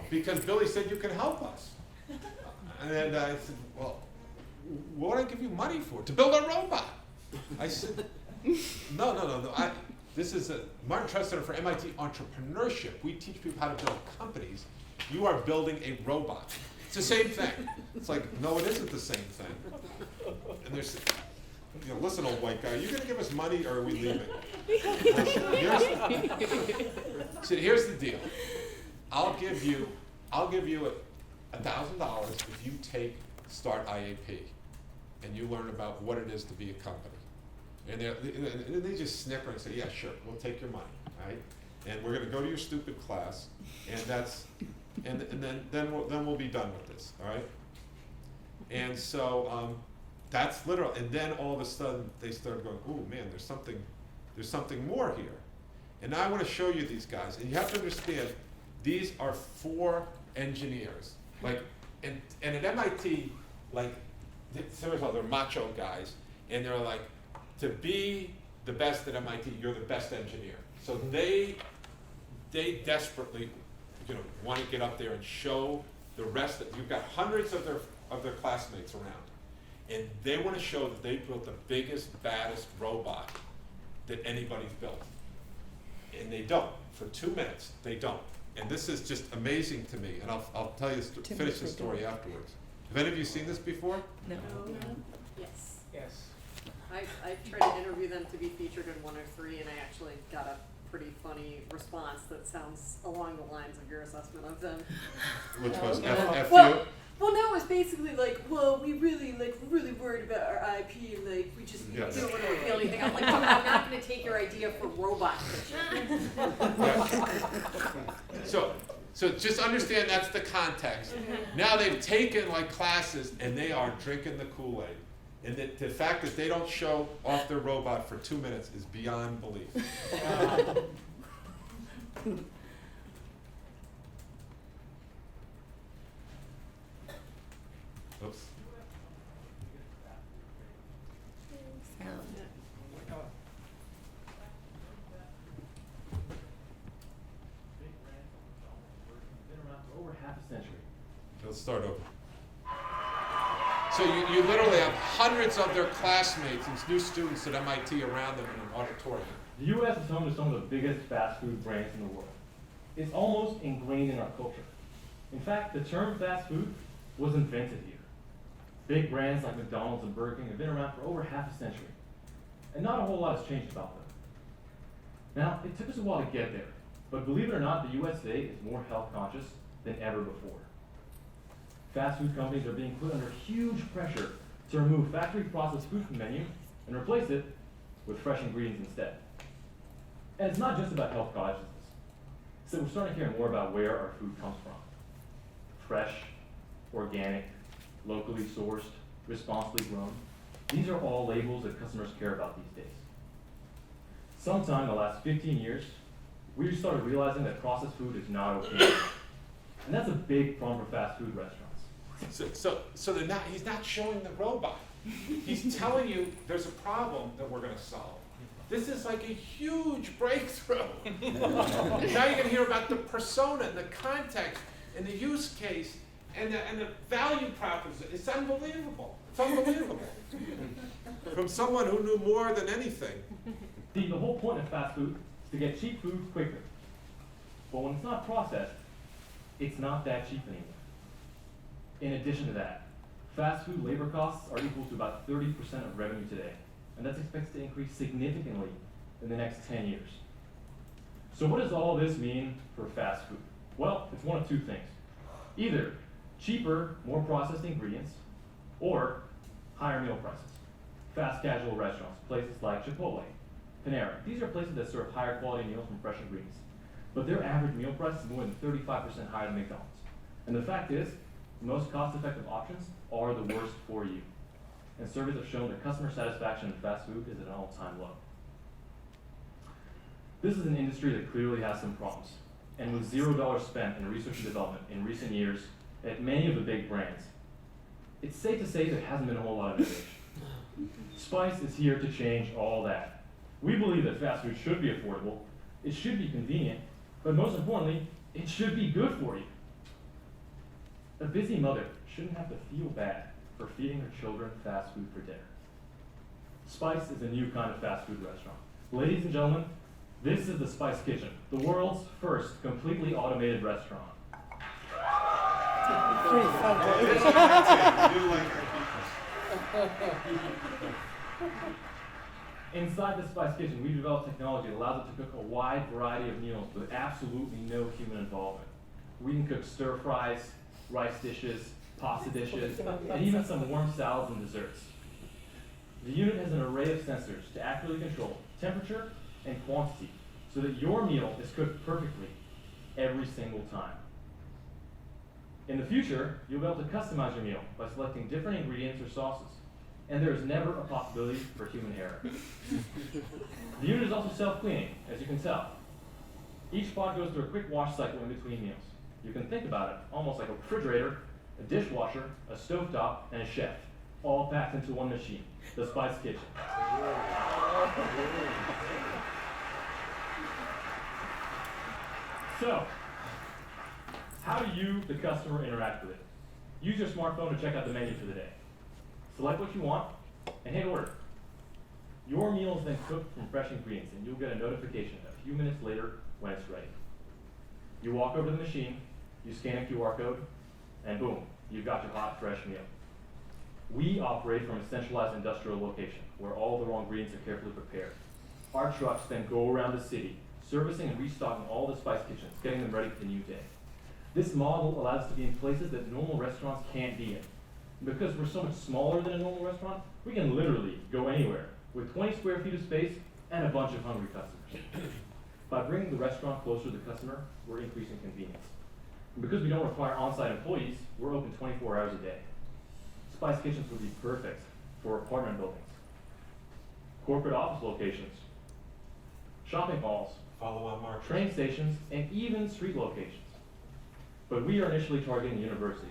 S1: Because Billy said you can help us. And I said, well, what would I give you money for? To build a robot. I said, no. This is a Martin Trust Center for MIT Entrepreneurship. We teach people how to build companies. You are building a robot. It's the same thing. It's like, no, it isn't the same thing. And there's, listen, old white guy, are you going to give us money or are we leaving? Here's the deal. I'll give you $1,000 if you take Start IAP and you learn about what it is to be a company. And they just snicker and say, yeah, sure, we'll take your money, right? And we're going to go to your stupid class, and then we'll be done with this, all right? And so that's literal. And then all of a sudden they started going, oh man, there's something more here. And now I want to show you these guys. And you have to understand, these are 4 engineers. Like, and at MIT, like, first of all, they're macho guys. and they're like, to be the best at MIT, you're the best engineer. So they desperately, want to get up there and show the rest that you've got hundreds of their classmates around, and they want to show that they built the biggest, baddest robot that anybody's built. And they don't. For 2 minutes, they don't. And this is just amazing to me, and I'll tell you, finish the story afterwards. Have any of you seen this before?
S2: No.
S9: Yes.
S11: Yes.
S15: I tried to interview them to be featured in 103, and I actually got a pretty funny response that sounds along the lines of your assessment of them.
S1: Which was F
S15: Well, no, it's basically like, well, we're really worried about our IP, and like, we just
S1: Yes.
S15: don't want to reveal anything. I'm like, I'm not going to take your idea for robot fiction.
S1: So just understand that's the context. Now they've taken like classes and they are drinking the Kool-Aid. And the fact that they don't show off their robot for 2 minutes is beyond belief. Oops.
S2: Sound.
S16: Been around for over half a century.
S1: Let's start over. So you literally have hundreds of their classmates and new students at MIT around them in an auditorium.
S16: The U.S. is home to some of the biggest fast food brands in the world. It's almost ingrained in our culture. In fact, the term fast food was invented here. Big brands like McDonald's and Burger King have been around for over half a century, and not a whole lot has changed about them. Now, it took us a while to get there, but believe it or not, the U.S. today is more health conscious than ever before. Fast food companies are being put under huge pressure to remove factory processed food from the menu and replace it with fresh ingredients instead. And it's not just about health consciousness. So we're starting to care more about where our food comes from. Fresh, organic, locally sourced, responsibly grown. These are all labels that customers care about these days. Sometime in the last 15 years, we just started realizing that processed food is not okay. And that's a big problem for fast food restaurants.
S1: So they're not, he's not showing the robot. He's telling you there's a problem that we're going to solve. This is like a huge breakthrough. Now you're going to hear about the persona and the context and the use case and the value proposition. It's unbelievable. It's unbelievable. From someone who knew more than anything.
S16: The whole point of fast food is to get cheap food quicker. But when it's not processed, it's not that cheap anymore. In addition to that, fast food labor costs are equal to about 30% of revenue today, and that's expected to increase significantly in the next 10 years. So what does all this mean for fast food? Well, it's one of two things. Either cheaper, more processed ingredients, or higher meal prices. Fast casual restaurants, places like Chipotle, Panera, these are places that serve higher quality meals from fresh ingredients. But their average meal price is more than 35% higher than McDonald's. And the fact is, the most cost-effective options are the worst for you. And surveys have shown that customer satisfaction in fast food is at an all-time low. This is an industry that clearly has some problems. And with $0 spent in research and development in recent years at many of the big brands, it's safe to say there hasn't been a whole lot of innovation. Spice is here to change all that. We believe that fast food should be affordable, it should be convenient, but most importantly, it should be good for you. A busy mother shouldn't have to feel bad for feeding her children fast food for dinner. Spice is a new kind of fast food restaurant. Ladies and gentlemen, this is the Spice Kitchen, the world's first completely automated restaurant. Inside the Spice Kitchen, we developed technology that allows it to cook a wide variety of meals with absolutely no human involvement. We can cook stir fries, rice dishes, pasta dishes, and even some warm salads and desserts. The unit has an array of sensors to accurately control temperature and quantity so that your meal is cooked perfectly every single time. In the future, you'll be able to customize your meal by selecting different ingredients or sauces, and there is never a possibility for human error. The unit is also self-cleaning, as you can tell. Each pot goes through a quick wash cycle in between meals. You can think about it almost like a refrigerator, a dishwasher, a stovetop, and a chef, all packed into one machine, the Spice Kitchen. So, how do you, the customer, interact with it? Use your smartphone to check out the menu for the day. Select what you want and hit order. Your meal is then cooked from fresh ingredients, and you'll get a notification a few minutes later when it's ready. You walk over to the machine, you scan a QR code, and boom, you've got your hot, fresh meal. We operate from a centralized industrial location where all the raw ingredients are carefully prepared. Our trucks then go around the city, servicing and restocking all the Spice Kitchens, getting them ready for the new day. This model allows us to be in places that normal restaurants can't be in. And because we're so much smaller than a normal restaurant, we can literally go anywhere with 20 square feet of space and a bunch of hungry customers. By bringing the restaurant closer to the customer, we're increasing convenience. And because we don't require on-site employees, we're open 24 hours a day. Spice Kitchens would be perfect for apartment buildings, corporate office locations, shopping malls,
S1: Follow-on market.
S16: train stations, and even street locations. But we are initially targeting universities.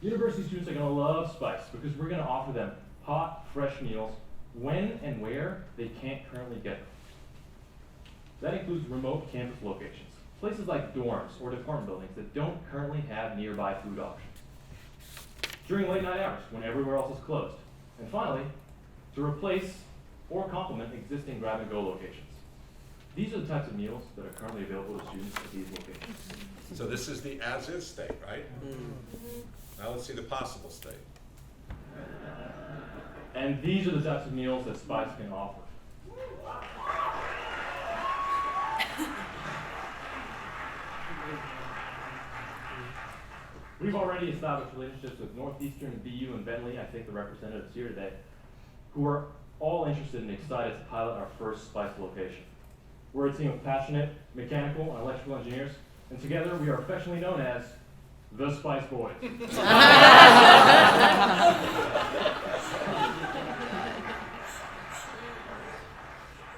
S16: University students are going to love Spice because we're going to offer them hot, fresh meals when and where they can't currently get them. That includes remote campus locations, places like dorms or department buildings that don't currently have nearby food options. During late night hours, when everywhere else is closed. And finally, to replace or complement existing grab-and-go locations. These are the types of meals that are currently available to students at these locations.
S1: So this is the as-is state, right? Now let's see the possible state.
S16: And these are the types of meals that Spice can offer. We've already established relationships with Northeastern, BU, and Bentley, I think the representatives here today, who are all interested and excited to pilot our first Spice location. We're a team of passionate mechanical and electrical engineers, and together we are affectionately known as the Spice Boys.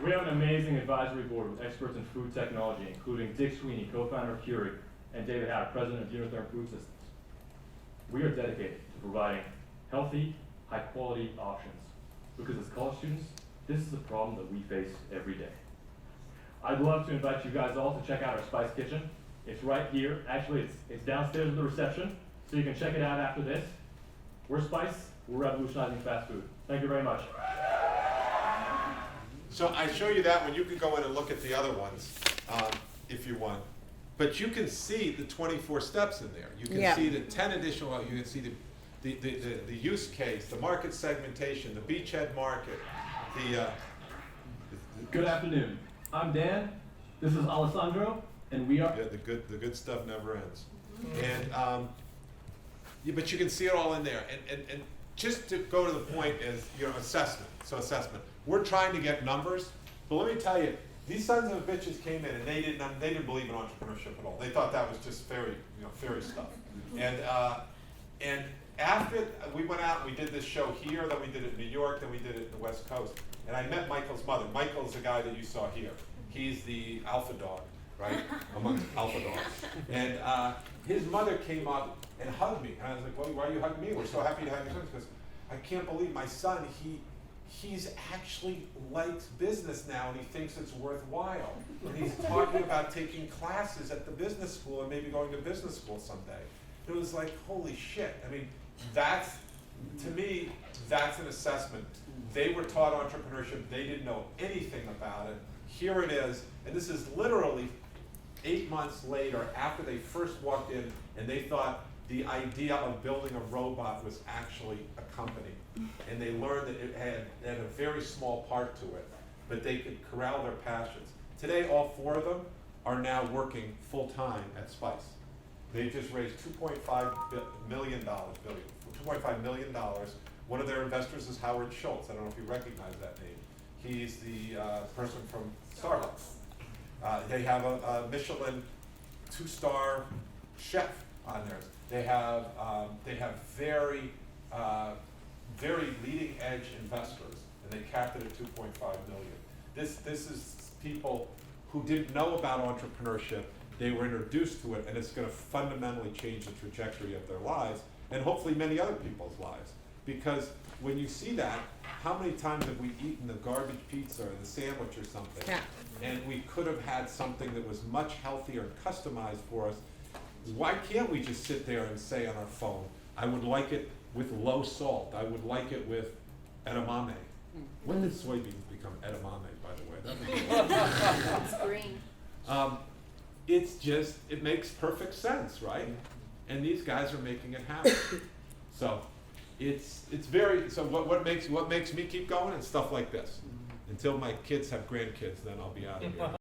S16: We have an amazing advisory board with experts in food technology, including Dick Sweeney, co-founder of Keurig, and David Howe, president of Unitherm Food Systems. We are dedicated to providing healthy, high-quality options, because as college students, this is a problem that we face every day. I'd love to invite you guys all to check out our Spice Kitchen. It's right here. Actually, it's downstairs at the reception, so you can check it out after this. We're Spice. We're revolutionizing fast food. Thank you very much.
S1: So I show you that one. You can go in and look at the other ones if you want. But you can see the 24 steps in there. You can see the 10 additional, you can see the use case, the market segmentation, the beachhead market,
S16: Good afternoon. I'm Dan. This is Alessandro, and we are.
S1: Yeah, the good stuff never ends. And but you can see it all in there. And just to go to the point is assessment. So assessment. We're trying to get numbers, but let me tell you, these sons of bitches came in and they didn't believe in entrepreneurship at all. They thought that was just fairy stuff. And after we went out and we did this show here, then we did it in New York, then we did it in the West Coast. And I met Michael's mother. Michael's the guy that you saw here. He's the alpha dog, right? Amongst alpha dogs. And his mother came up and hugged me. And I was like, well, why are you hugging me? We're so happy to have you. Because I can't believe my son, he's actually likes business now and he thinks it's worthwhile. And he's talking about taking classes at the business school and maybe going to business school someday. It was like, holy shit. I mean, to me, that's an assessment. They were taught entrepreneurship. They didn't know anything about it. Here it is. And this is literally 8 months later after they first walked in and they thought the idea of building a robot was actually a company. And they learned that it had a very small part to it, but they could corral their passions. Today, all 4 of them are now working full-time at Spice. They just raised $2.5 million. One of their investors is Howard Schultz. I don't know if you recognize that name. He's the person from Starbucks. They have a Michelin 2-star chef on theirs. They have very leading edge investors, and they capped it at $2.5 million. This is people who didn't know about entrepreneurship. They were introduced to it, and it's going to fundamentally change the trajectory of their lives, and hopefully many other people's lives. Because when you see that, how many times have we eaten the garbage pizza or the sandwich or something?
S2: Yeah.
S1: And we could have had something that was much healthier and customized for us. Why can't we just sit there and say on our phone, I would like it with low salt, I would like it with edamame. When did soybeans become edamame, by the way?
S10: It's green.
S1: It's just, it makes perfect sense, right? And these guys are making it happen. So it's very, so what makes me keep going? And stuff like this. Until my kids have grandkids, then I'll be out of here.